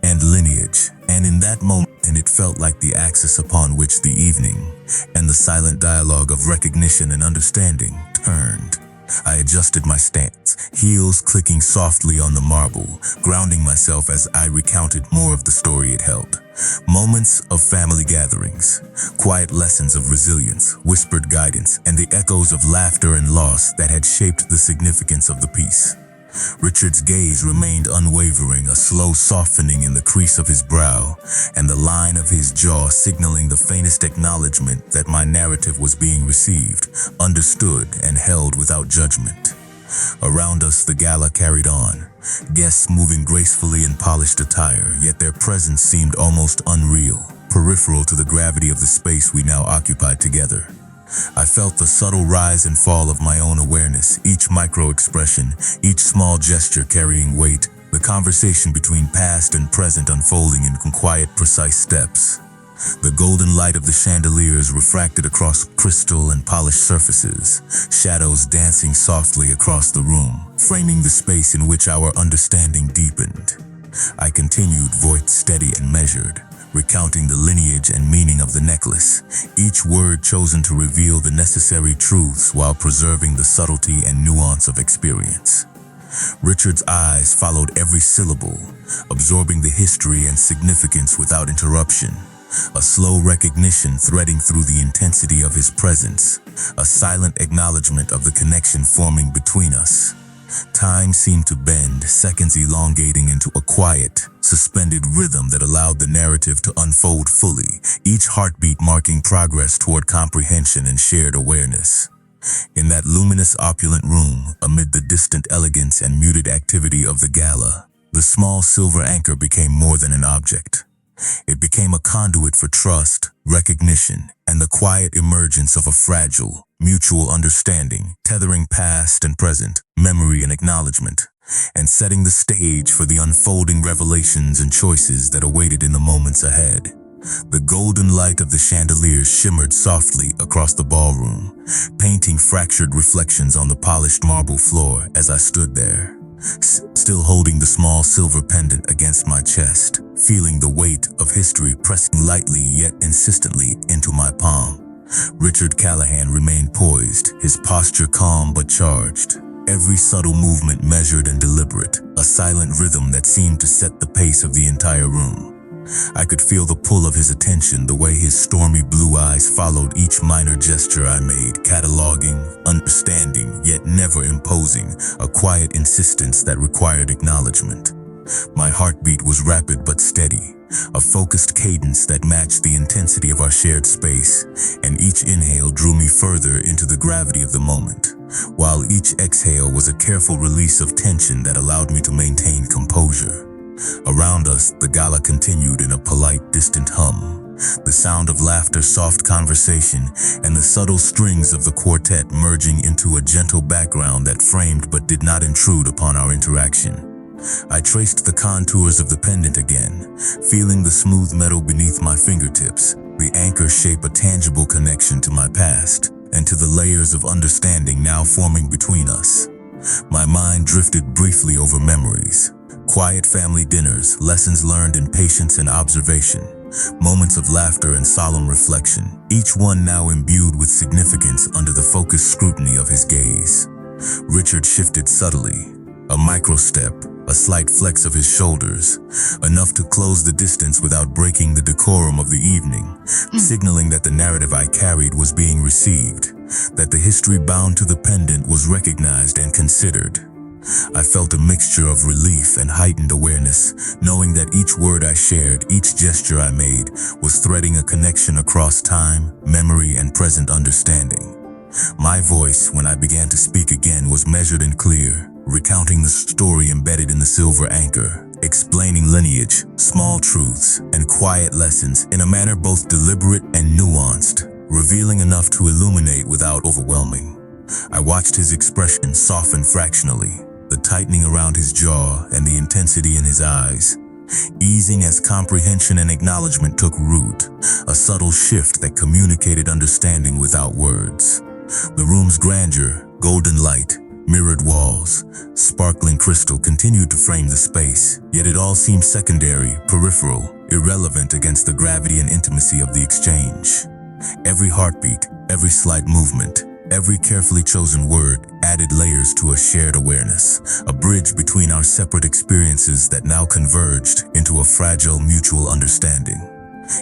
and lineage, and in that moment it felt like the axis upon which the evening and the silent dialogue of recognition and understanding turned. I adjusted my stance, heels clicking softly on the marble, grounding myself as I recounted more of the story it held. Moments of family gatherings, quiet lessons of resilience, whispered guidance, and the echoes of laughter and loss that had shaped the significance of the piece. Richard's gaze remained unwavering, a slow softening in the crease of his brow, and the line of his jaw signaling the faintest acknowledgement that my narrative was being received, understood, and held without judgment. Around us, the gala carried on, guests moving gracefully in polished attire, yet their presence seemed almost unreal, peripheral to the gravity of the space we now occupied together. I felt the subtle rise and fall of my own awareness, each micro-expression, each small gesture carrying weight, the conversation between past and present unfolding in quiet, precise steps. The golden light of the chandeliers refracted across crystal and polished surfaces, shadows dancing softly across the room, framing the space in which our understanding deepened. I continued, voice steady and measured, recounting the lineage and meaning of the necklace, each word chosen to reveal the necessary truths while preserving the subtlety and nuance of experience. Richard's eyes followed every syllable, absorbing the history and significance without interruption, a slow recognition threading through the intensity of his presence, a silent acknowledgement of the connection forming between us. Time seemed to bend, seconds elongating into a quiet, suspended rhythm that allowed the narrative to unfold fully, each heartbeat marking progress toward comprehension and shared awareness. In that luminous, opulent room, amid the distant elegance and muted activity of the gala, the small silver anchor became more than an object. It became a conduit for trust, recognition, and the quiet emergence of a fragile, mutual understanding, tethering past and present, memory and acknowledgement, and setting the stage for the unfolding revelations and choices that awaited in the moments ahead. The golden light of the chandeliers shimmered softly across the ballroom, painting fractured reflections on the polished marble floor as I stood there, still holding the small silver pendant against my chest, feeling the weight of history pressing lightly yet insistently into my palm. Richard Callahan remained poised, his posture calm but charged, every subtle movement measured and deliberate, a silent rhythm that seemed to set the pace of the entire room. I could feel the pull of his attention, the way his stormy blue eyes followed each minor gesture I made, cataloging, understanding, yet never imposing, a quiet insistence that required acknowledgement. My heartbeat was rapid but steady, a focused cadence that matched the intensity of our shared space, and each inhale drew me further into the gravity of the moment, while each exhale was a careful release of tension that allowed me to maintain composure. Around us, the gala continued in a polite, distant hum, the sound of laughter, soft conversation, and the subtle strings of the quartet merging into a gentle background that framed but did not intrude upon our interaction. I traced the contours of the pendant again, feeling the smooth metal beneath my fingertips, the anchor shape a tangible connection to my past, and to the layers of understanding now forming between us. My mind drifted briefly over memories, quiet family dinners, lessons learned in patience and observation, moments of laughter and solemn reflection, each one now imbued with significance under the focused scrutiny of his gaze. Richard shifted subtly, a micro-step, a slight flex of his shoulders, enough to close the distance without breaking the decorum of the evening, signaling that the narrative I carried was being received, that the history bound to the pendant was recognized and considered. I felt a mixture of relief and heightened awareness, knowing that each word I shared, each gesture I made, was threading a connection across time, memory, and present understanding. My voice, when I began to speak again, was measured and clear, recounting the story embedded in the silver anchor, explaining lineage, small truths, and quiet lessons in a manner both deliberate and nuanced, revealing enough to illuminate without overwhelming. I watched his expression soften fractionally, the tightening around his jaw and the intensity in his eyes, easing as comprehension and acknowledgement took root, a subtle shift that communicated understanding without words. The room's grandeur, golden light, Mirrored walls, sparkling crystal continued to frame the space, yet it all seemed secondary, peripheral, irrelevant against the gravity and intimacy of the exchange. Every heartbeat, every slight movement, every carefully chosen word added layers to a shared awareness, a bridge between our separate experiences that now converged into a fragile mutual understanding.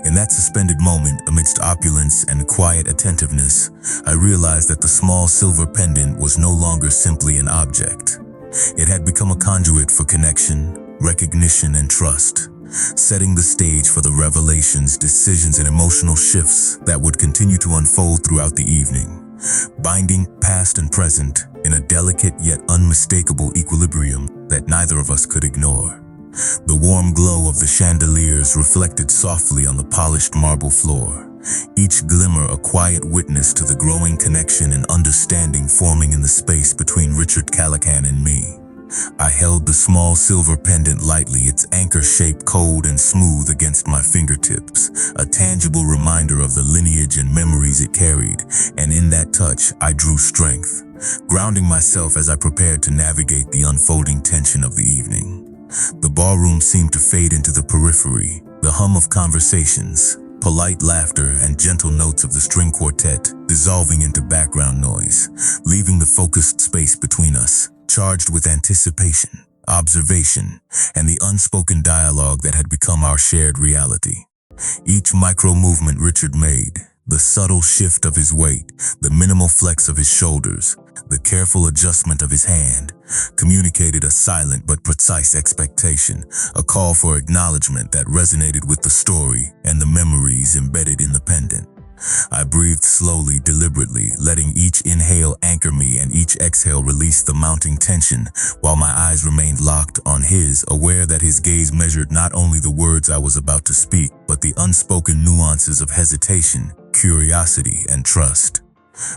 In that suspended moment, amidst opulence and quiet attentiveness, I realized that the small silver pendant was no longer simply an object. It had become a conduit for connection, recognition, and trust, setting the stage for the revelations, decisions, and emotional shifts that would continue to unfold throughout the evening, binding past and present in a delicate yet unmistakable equilibrium that neither of us could ignore. The warm glow of the chandeliers reflected softly on the polished marble floor, each glimmer a quiet witness to the growing connection and understanding forming in the space between Richard Callahan and me. I held the small silver pendant lightly, its anchor shape cold and smooth against my fingertips, a tangible reminder of the lineage and memories it carried, and in that touch I drew strength, grounding myself as I prepared to navigate the unfolding tension of the evening. The ballroom seemed to fade into the periphery, the hum of conversations, polite laughter, and gentle notes of the string quartet dissolving into background noise, leaving the focused space between us, charged with anticipation, observation, and the unspoken dialogue that had become our shared reality. Each micro-movement Richard made, the subtle shift of his weight, the minimal flex of his shoulders, the careful adjustment of his hand, communicated a silent but precise expectation, a call for acknowledgement that resonated with the story and the memories embedded in the pendant. I breathed slowly, deliberately, letting each inhale anchor me and each exhale release the mounting tension, while my eyes remained locked on his, aware that his gaze measured not only the words I was about to speak, but the unspoken nuances of hesitation, curiosity, and trust.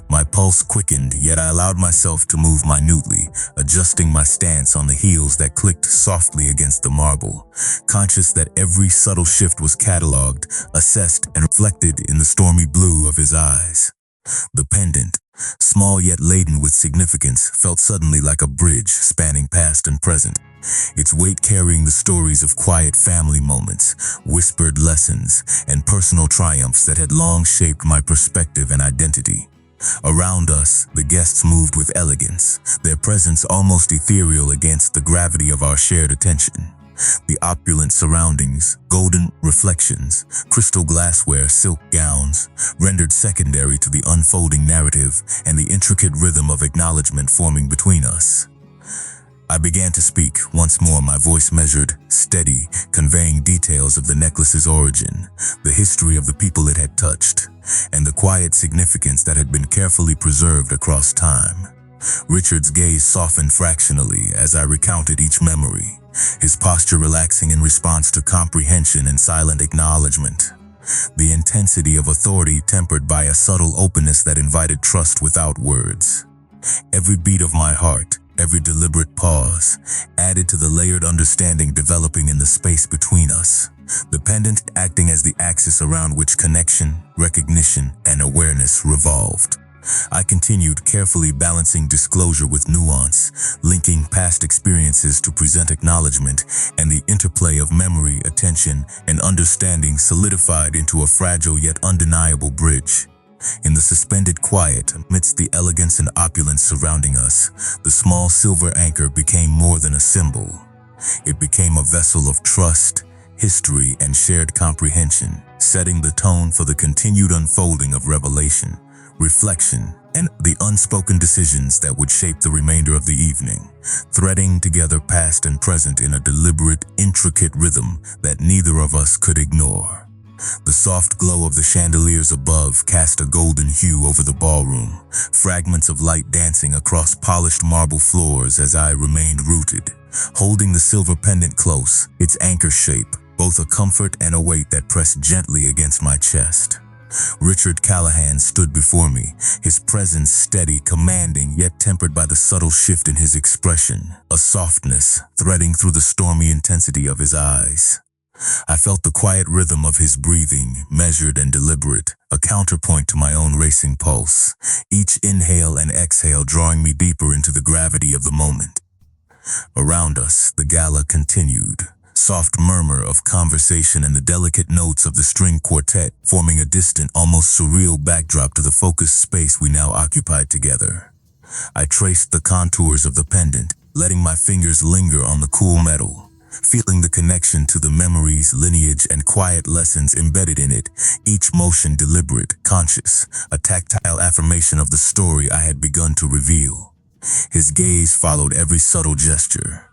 My pulse quickened, yet I allowed myself to move minutely, adjusting my stance on the heels that clicked softly against the marble, conscious that every subtle shift was catalogued, assessed, and reflected in the stormy blue of his eyes. The pendant, small yet laden with significance, felt suddenly like a bridge spanning past and present, its weight carrying the stories of quiet family moments, whispered lessons, and personal triumphs that had long shaped my perspective and identity. Around us, the guests moved with elegance, their presence almost ethereal against the gravity of our shared attention. The opulent surroundings, golden reflections, crystal glassware, silk gowns, rendered secondary to the unfolding narrative and the intricate rhythm of acknowledgement forming between us. I began to speak, once more my voice measured, steady, conveying details of the necklace's origin, the history of the people it had touched, and the quiet significance that had been carefully preserved across time. Richard's gaze softened fractionally as I recounted each memory, his posture relaxing in response to comprehension and silent acknowledgement. The intensity of authority tempered by a subtle openness that invited trust without words. Every beat of my heart, every deliberate pause, added to the layered understanding developing in the space between us, the pendant acting as the axis around which connection, recognition, and awareness revolved. I continued, carefully balancing disclosure with nuance, linking past experiences to present acknowledgement, and the interplay of memory, attention, and understanding solidified into a fragile yet undeniable bridge. In the suspended quiet, amidst the elegance and opulence surrounding us, the small silver anchor became more than a symbol. It became a vessel of trust, history, and shared comprehension, setting the tone for the continued unfolding of revelation, reflection, and the unspoken decisions that would shape the remainder of the evening, threading together past and present in a deliberate, intricate rhythm that neither of us could ignore. The soft glow of the chandeliers above cast a golden hue over the ballroom, fragments of light dancing across polished marble floors as I remained rooted, holding the silver pendant close, its anchor shape, both a comfort and a weight that pressed gently against my chest. Richard Callahan stood before me, his presence steady, commanding, yet tempered by the subtle shift in his expression, a softness threading through the stormy intensity of his eyes. I felt the quiet rhythm of his breathing, measured and deliberate, a counterpoint to my own racing pulse, each inhale and exhale drawing me deeper into the gravity of the moment. Around us, the gala continued, soft murmur of conversation and the delicate notes of the string quartet forming a distant, almost surreal backdrop to the focused space we now occupied together. I traced the contours of the pendant, letting my fingers linger on the cool metal, feeling the connection to the memories, lineage, and quiet lessons embedded in it, each motion deliberate, conscious, a tactile affirmation of the story I had begun to reveal. His gaze followed every subtle gesture,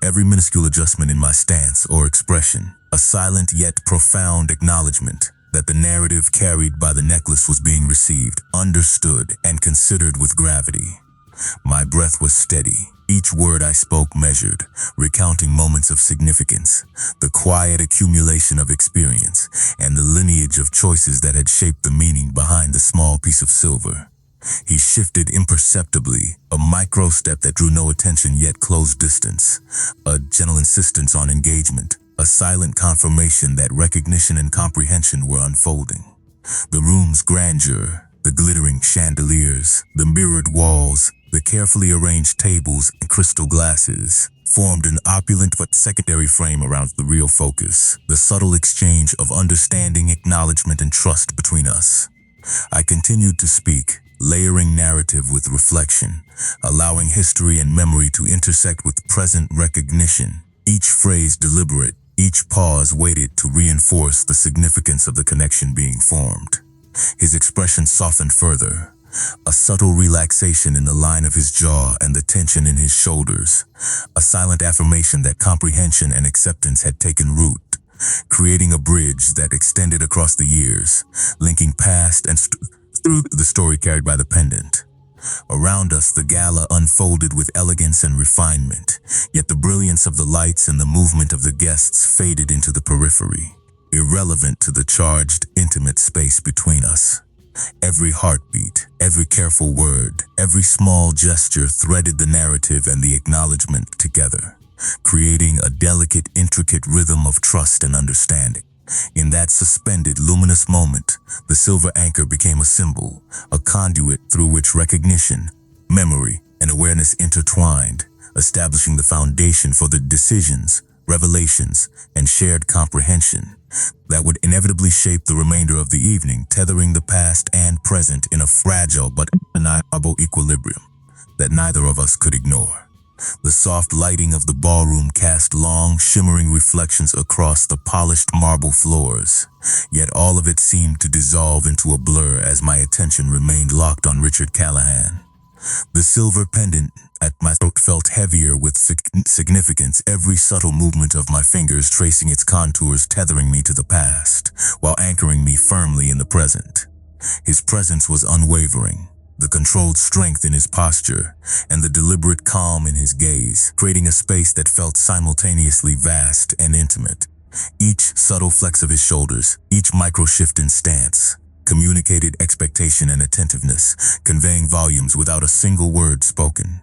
every minuscule adjustment in my stance or expression, a silent yet profound acknowledgement that the narrative carried by the necklace was being received, understood, and considered with gravity. My breath was steady, each word I spoke measured, recounting moments of significance, the quiet accumulation of experience, and the lineage of choices that had shaped the meaning behind the small piece of silver. He shifted imperceptibly, a micro step that drew no attention yet closed distance, a gentle insistence on engagement, a silent confirmation that recognition and comprehension were unfolding. The room's grandeur, the glittering chandeliers, the mirrored walls, the carefully arranged tables and crystal glasses, formed an opulent but secondary frame around the real focus, the subtle exchange of understanding, acknowledgement, and trust between us. I continued to speak, layering narrative with reflection, allowing history and memory to intersect with present recognition, each phrase deliberate, each pause weighted to reinforce the significance of the connection being formed. His expression softened further, a subtle relaxation in the line of his jaw and the tension in his shoulders, a silent affirmation that comprehension and acceptance had taken root, creating a bridge that extended across the years, linking past and through the story carried by the pendant. Around us, the gala unfolded with elegance and refinement, yet the brilliance of the lights and the movement of the guests faded into the periphery, irrelevant to the charged, intimate space between us. Every heartbeat, every careful word, every small gesture threaded the narrative and the acknowledgement together, creating a delicate, intricate rhythm of trust and understanding. In that suspended, luminous moment, the silver anchor became a symbol, a conduit through which recognition, memory, and awareness intertwined, establishing the foundation for the decisions, revelations, and shared comprehension that would inevitably shape the remainder of the evening, tethering the past and present in a fragile but undeniable equilibrium that neither of us could ignore. The soft lighting of the ballroom cast long, shimmering reflections across the polished marble floors, yet all of it seemed to dissolve into a blur as my attention remained locked on Richard Callahan. The silver pendant at my throat felt heavier with significance, every subtle movement of my fingers tracing its contours, tethering me to the past, while anchoring me firmly in the present. His presence was unwavering, the controlled strength in his posture, and the deliberate calm in his gaze, creating a space that felt simultaneously vast and intimate. Each subtle flex of his shoulders, each micro shift in stance, communicated expectation and attentiveness, conveying volumes without a single word spoken.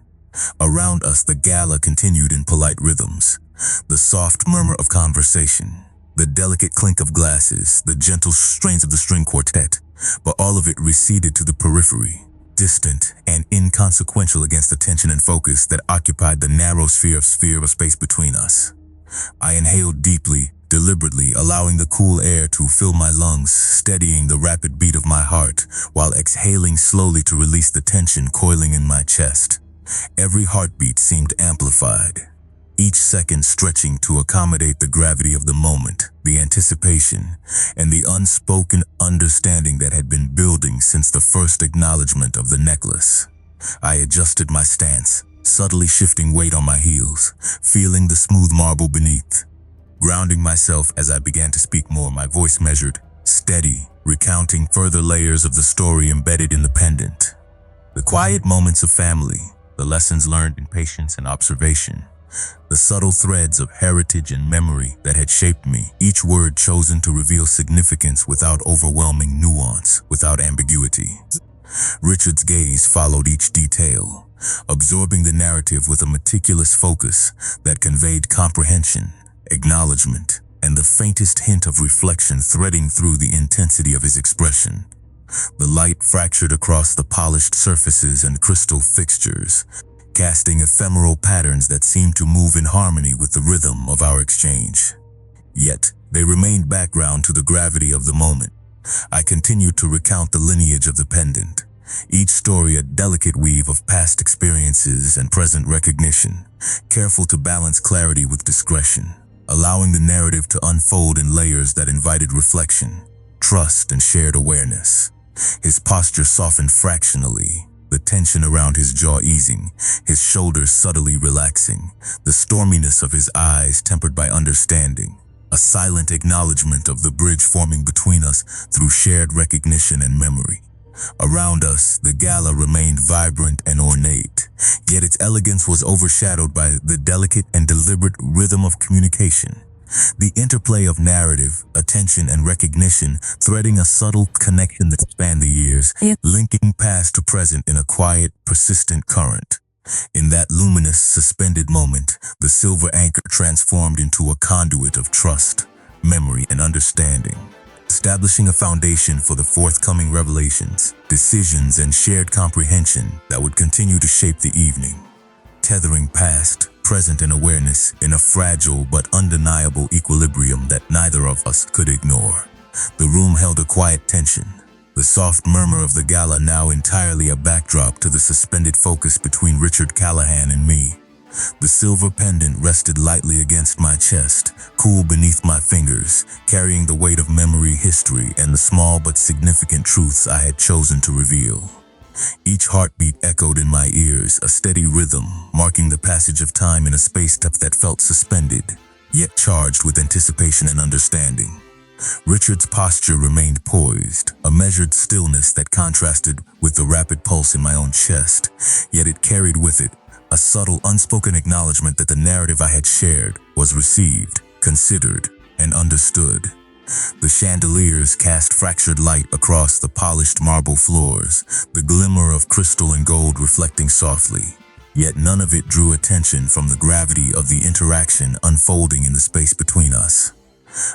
Around us, the gala continued in polite rhythms, the soft murmur of conversation, the delicate clink of glasses, the gentle strains of the string quartet, but all of it receded to the periphery, distant and inconsequential against the tension and focus that occupied the narrow sphere of space between us. I inhaled deeply, deliberately, allowing the cool air to fill my lungs, steadying the rapid beat of my heart, while exhaling slowly to release the tension coiling in my chest. Every heartbeat seemed amplified, each second stretching to accommodate the gravity of the moment, the anticipation, and the unspoken understanding that had been building since the first acknowledgement of the necklace. I adjusted my stance, subtly shifting weight on my heels, feeling the smooth marble beneath. Grounding myself as I began to speak more, my voice measured, steady, recounting further layers of the story embedded in the pendant. The quiet moments of family, the lessons learned in patience and observation, the subtle threads of heritage and memory that had shaped me, each word chosen to reveal significance without overwhelming nuance, without ambiguity. Richard's gaze followed each detail, absorbing the narrative with a meticulous focus that conveyed comprehension, acknowledgement, and the faintest hint of reflection threading through the intensity of his expression. The light fractured across the polished surfaces and crystal fixtures, casting ephemeral patterns that seemed to move in harmony with the rhythm of our exchange. Yet, they remained background to the gravity of the moment. I continued to recount the lineage of the pendant, each story a delicate weave of past experiences and present recognition, careful to balance clarity with discretion, allowing the narrative to unfold in layers that invited reflection, trust, and shared awareness. His posture softened fractionally, the tension around his jaw easing, his shoulders subtly relaxing, the storminess of his eyes tempered by understanding, a silent acknowledgement of the bridge forming between us through shared recognition and memory. Around us, the gala remained vibrant and ornate, yet its elegance was overshadowed by the delicate and deliberate rhythm of communication. The interplay of narrative, attention, and recognition threading a subtle connection that spanned the years, linking past to present in a quiet, persistent current. In that luminous, suspended moment, the silver anchor transformed into a conduit of trust, memory, and understanding, establishing a foundation for the forthcoming revelations, decisions, and shared comprehension that would continue to shape the evening. Tethering past, present, and awareness in a fragile but undeniable equilibrium that neither of us could ignore. The room held a quiet tension, the soft murmur of the gala now entirely a backdrop to the suspended focus between Richard Callahan and me. The silver pendant rested lightly against my chest, cool beneath my fingers, carrying the weight of memory, history, and the small but significant truths I had chosen to reveal. Each heartbeat echoed in my ears, a steady rhythm, marking the passage of time in a space that felt suspended, yet charged with anticipation and understanding. Richard's posture remained poised, a measured stillness that contrasted with the rapid pulse in my own chest, yet it carried with it a subtle, unspoken acknowledgement that the narrative I had shared was received, considered, and understood. The chandeliers cast fractured light across the polished marble floors, the glimmer of crystal and gold reflecting softly. Yet none of it drew attention from the gravity of the interaction unfolding in the space between us.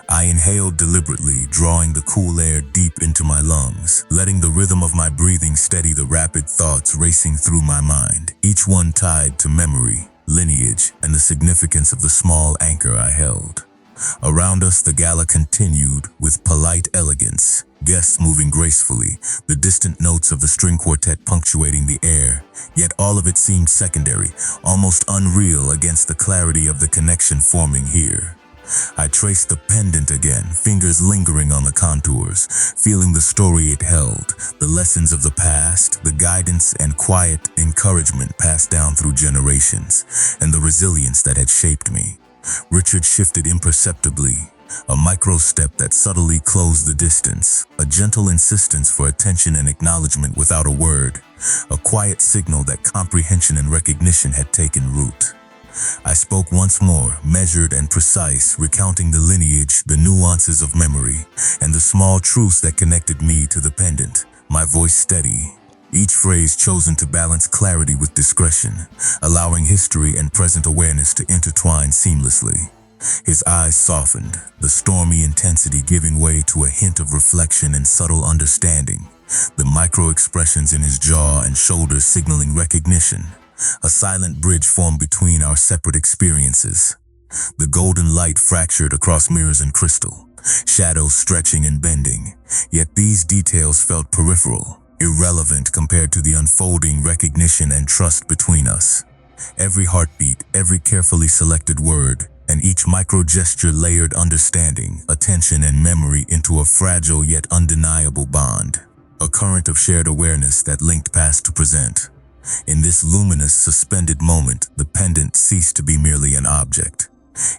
I inhaled deliberately, drawing the cool air deep into my lungs, letting the rhythm of my breathing steady the rapid thoughts racing through my mind, each one tied to memory, lineage, and the significance of the small anchor I held. Around us, the gala continued with polite elegance, guests moving gracefully, the distant notes of the string quartet punctuating the air, yet all of it seemed secondary, almost unreal against the clarity of the connection forming here. I traced the pendant again, fingers lingering on the contours, feeling the story it held, the lessons of the past, the guidance and quiet encouragement passed down through generations, and the resilience that had shaped me. Richard shifted imperceptibly, a micro step that subtly closed the distance, a gentle insistence for attention and acknowledgement without a word, a quiet signal that comprehension and recognition had taken root. I spoke once more, measured and precise, recounting the lineage, the nuances of memory, and the small truths that connected me to the pendant, my voice steady, each phrase chosen to balance clarity with discretion, allowing history and present awareness to intertwine seamlessly. His eyes softened, the stormy intensity giving way to a hint of reflection and subtle understanding, the micro-expressions in his jaw and shoulders signaling recognition. A silent bridge formed between our separate experiences. The golden light fractured across mirrors and crystal, shadows stretching and bending, yet these details felt peripheral, irrelevant compared to the unfolding recognition and trust between us. Every heartbeat, every carefully selected word, and each micro-gesture layered understanding, attention, and memory into a fragile yet undeniable bond, a current of shared awareness that linked past to present. In this luminous, suspended moment, the pendant ceased to be merely an object.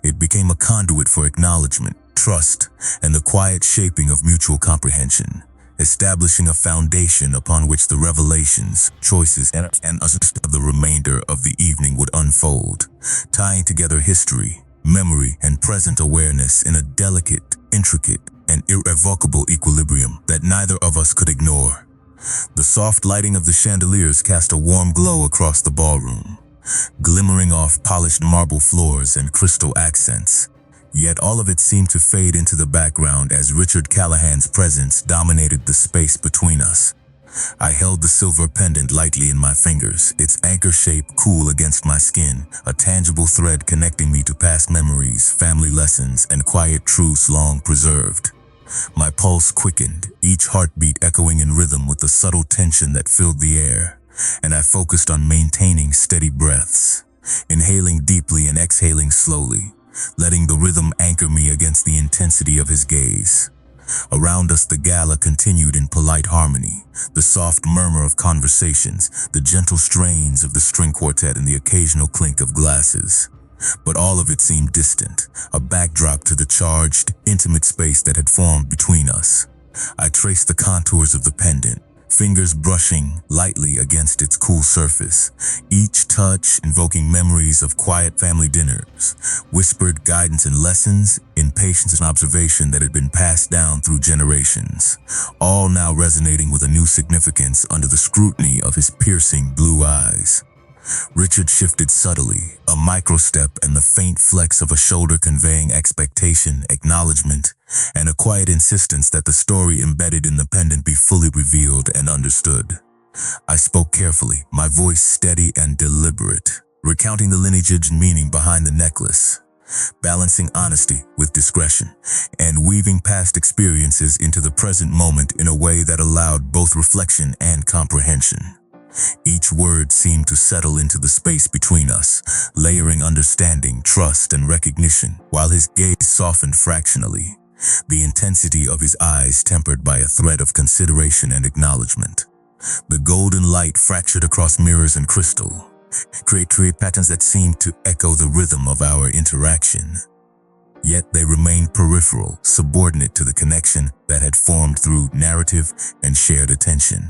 It became a conduit for acknowledgement, trust, and the quiet shaping of mutual comprehension, establishing a foundation upon which the revelations, choices, and of the remainder of the evening would unfold, tying together history, memory, and present awareness in a delicate, intricate, and irrevocable equilibrium that neither of us could ignore. The soft lighting of the chandeliers cast a warm glow across the ballroom, glimmering off polished marble floors and crystal accents. Yet all of it seemed to fade into the background as Richard Callahan's presence dominated the space between us. I held the silver pendant lightly in my fingers, its anchor shape cool against my skin, a tangible thread connecting me to past memories, family lessons, and quiet truths long preserved. My pulse quickened, each heartbeat echoing in rhythm with the subtle tension that filled the air, and I focused on maintaining steady breaths, inhaling deeply and exhaling slowly, letting the rhythm anchor me against the intensity of his gaze. Around us the gala continued in polite harmony, the soft murmur of conversations, the gentle strains of the string quartet and the occasional clink of glasses. But all of it seemed distant, a backdrop to the charged, intimate space that had formed between us. I traced the contours of the pendant, fingers brushing lightly against its cool surface, each touch invoking memories of quiet family dinners, whispered guidance and lessons in patience and observation that had been passed down through generations, all now resonating with a new significance under the scrutiny of his piercing blue eyes. Richard shifted subtly, a micro-step and the faint flex of a shoulder conveying expectation, acknowledgement, and a quiet insistence that the story embedded in the pendant be fully revealed and understood. I spoke carefully, my voice steady and deliberate, recounting the lineage and meaning behind the necklace, balancing honesty with discretion, and weaving past experiences into the present moment in a way that allowed both reflection and comprehension. Each word seemed to settle into the space between us, layering understanding, trust, and recognition, while his gaze softened fractionally, the intensity of his eyes tempered by a thread of consideration and acknowledgement. The golden light fractured across mirrors and crystal, creating patterns that seemed to echo the rhythm of our interaction. Yet they remained peripheral, subordinate to the connection that had formed through narrative and shared attention.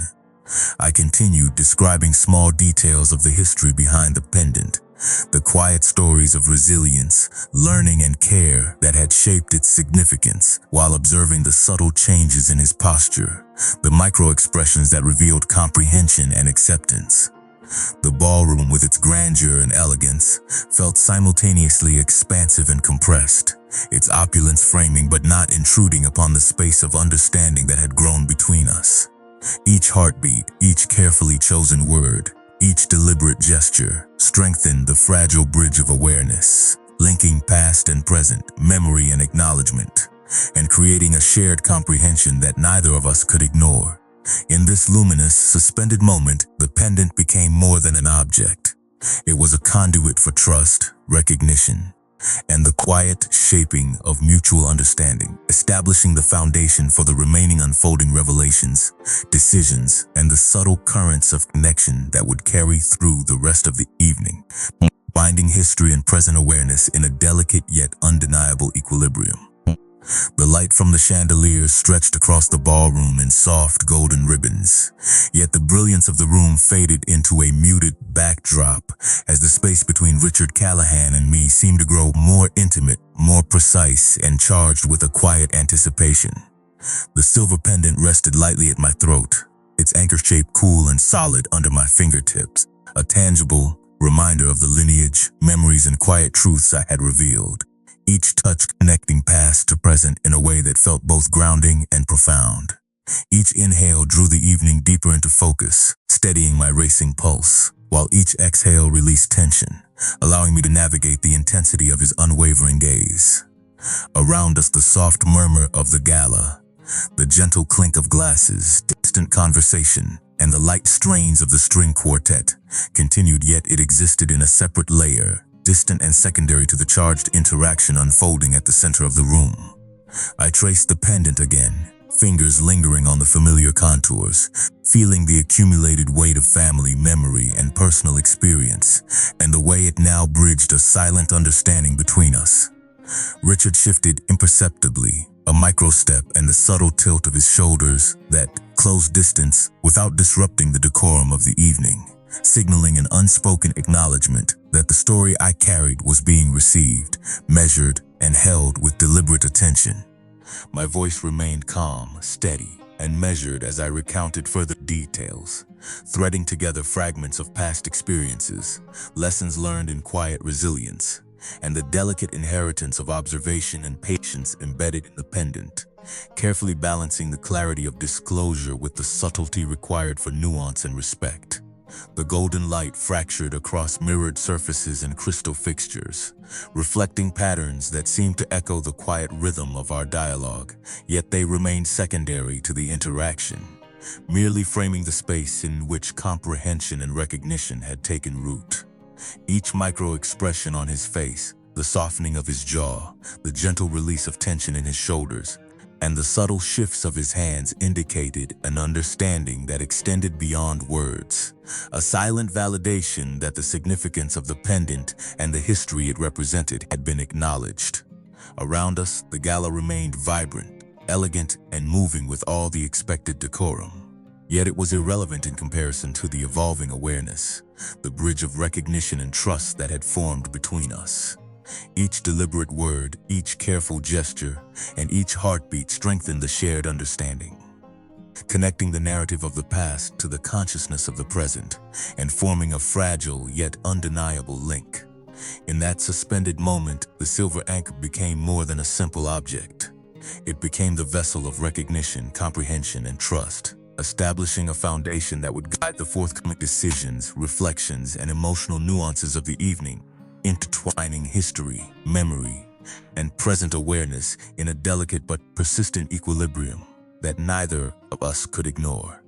I continued describing small details of the history behind the pendant, the quiet stories of resilience, learning, and care that had shaped its significance, while observing the subtle changes in his posture, the micro-expressions that revealed comprehension and acceptance. The ballroom, with its grandeur and elegance, felt simultaneously expansive and compressed, its opulence framing but not intruding upon the space of understanding that had grown between us. Each heartbeat, each carefully chosen word, each deliberate gesture strengthened the fragile bridge of awareness, linking past and present, memory and acknowledgement, and creating a shared comprehension that neither of us could ignore. In this luminous, suspended moment, the pendant became more than an object. It was a conduit for trust, recognition, and the quiet shaping of mutual understanding, establishing the foundation for the remaining unfolding revelations, decisions, and the subtle currents of connection that would carry through the rest of the evening, binding history and present awareness in a delicate yet undeniable equilibrium. The light from the chandeliers stretched across the ballroom in soft golden ribbons, yet the brilliance of the room faded into a muted backdrop as the space between Richard Callahan and me seemed to grow more intimate, more precise, and charged with a quiet anticipation. The silver pendant rested lightly at my throat, its anchor shape cool and solid under my fingertips, a tangible reminder of the lineage, memories, and quiet truths I had revealed. Each touch connecting past to present in a way that felt both grounding and profound. Each inhale drew the evening deeper into focus, steadying my racing pulse, while each exhale released tension, allowing me to navigate the intensity of his unwavering gaze. Around us the soft murmur of the gala, the gentle clink of glasses, distant conversation, and the light strains of the string quartet continued, yet it existed in a separate layer, distant and secondary to the charged interaction unfolding at the center of the room. I traced the pendant again, fingers lingering on the familiar contours, feeling the accumulated weight of family memory and personal experience, and the way it now bridged a silent understanding between us. Richard shifted imperceptibly, a micro-step and the subtle tilt of his shoulders that closed distance without disrupting the decorum of the evening, signaling an unspoken acknowledgement that the story I carried was being received, measured, and held with deliberate attention. My voice remained calm, steady, and measured as I recounted further details, threading together fragments of past experiences, lessons learned in quiet resilience, and the delicate inheritance of observation and patience embedded in the pendant, carefully balancing the clarity of disclosure with the subtlety required for nuance and respect. The golden light fractured across mirrored surfaces and crystal fixtures, reflecting patterns that seemed to echo the quiet rhythm of our dialogue, yet they remained secondary to the interaction, merely framing the space in which comprehension and recognition had taken root. Each micro-expression on his face, the softening of his jaw, the gentle release of tension in his shoulders, and the subtle shifts of his hands indicated an understanding that extended beyond words, a silent validation that the significance of the pendant and the history it represented had been acknowledged. Around us, the gala remained vibrant, elegant, and moving with all the expected decorum. Yet it was irrelevant in comparison to the evolving awareness, the bridge of recognition and trust that had formed between us. Each deliberate word, each careful gesture, and each heartbeat strengthened the shared understanding, connecting the narrative of the past to the consciousness of the present, and forming a fragile yet undeniable link. In that suspended moment, the silver anchor became more than a simple object. It became the vessel of recognition, comprehension, and trust, establishing a foundation that would guide the forthcoming decisions, reflections, and emotional nuances of the evening, intertwining history, memory, and present awareness in a delicate but persistent equilibrium that neither of us could ignore.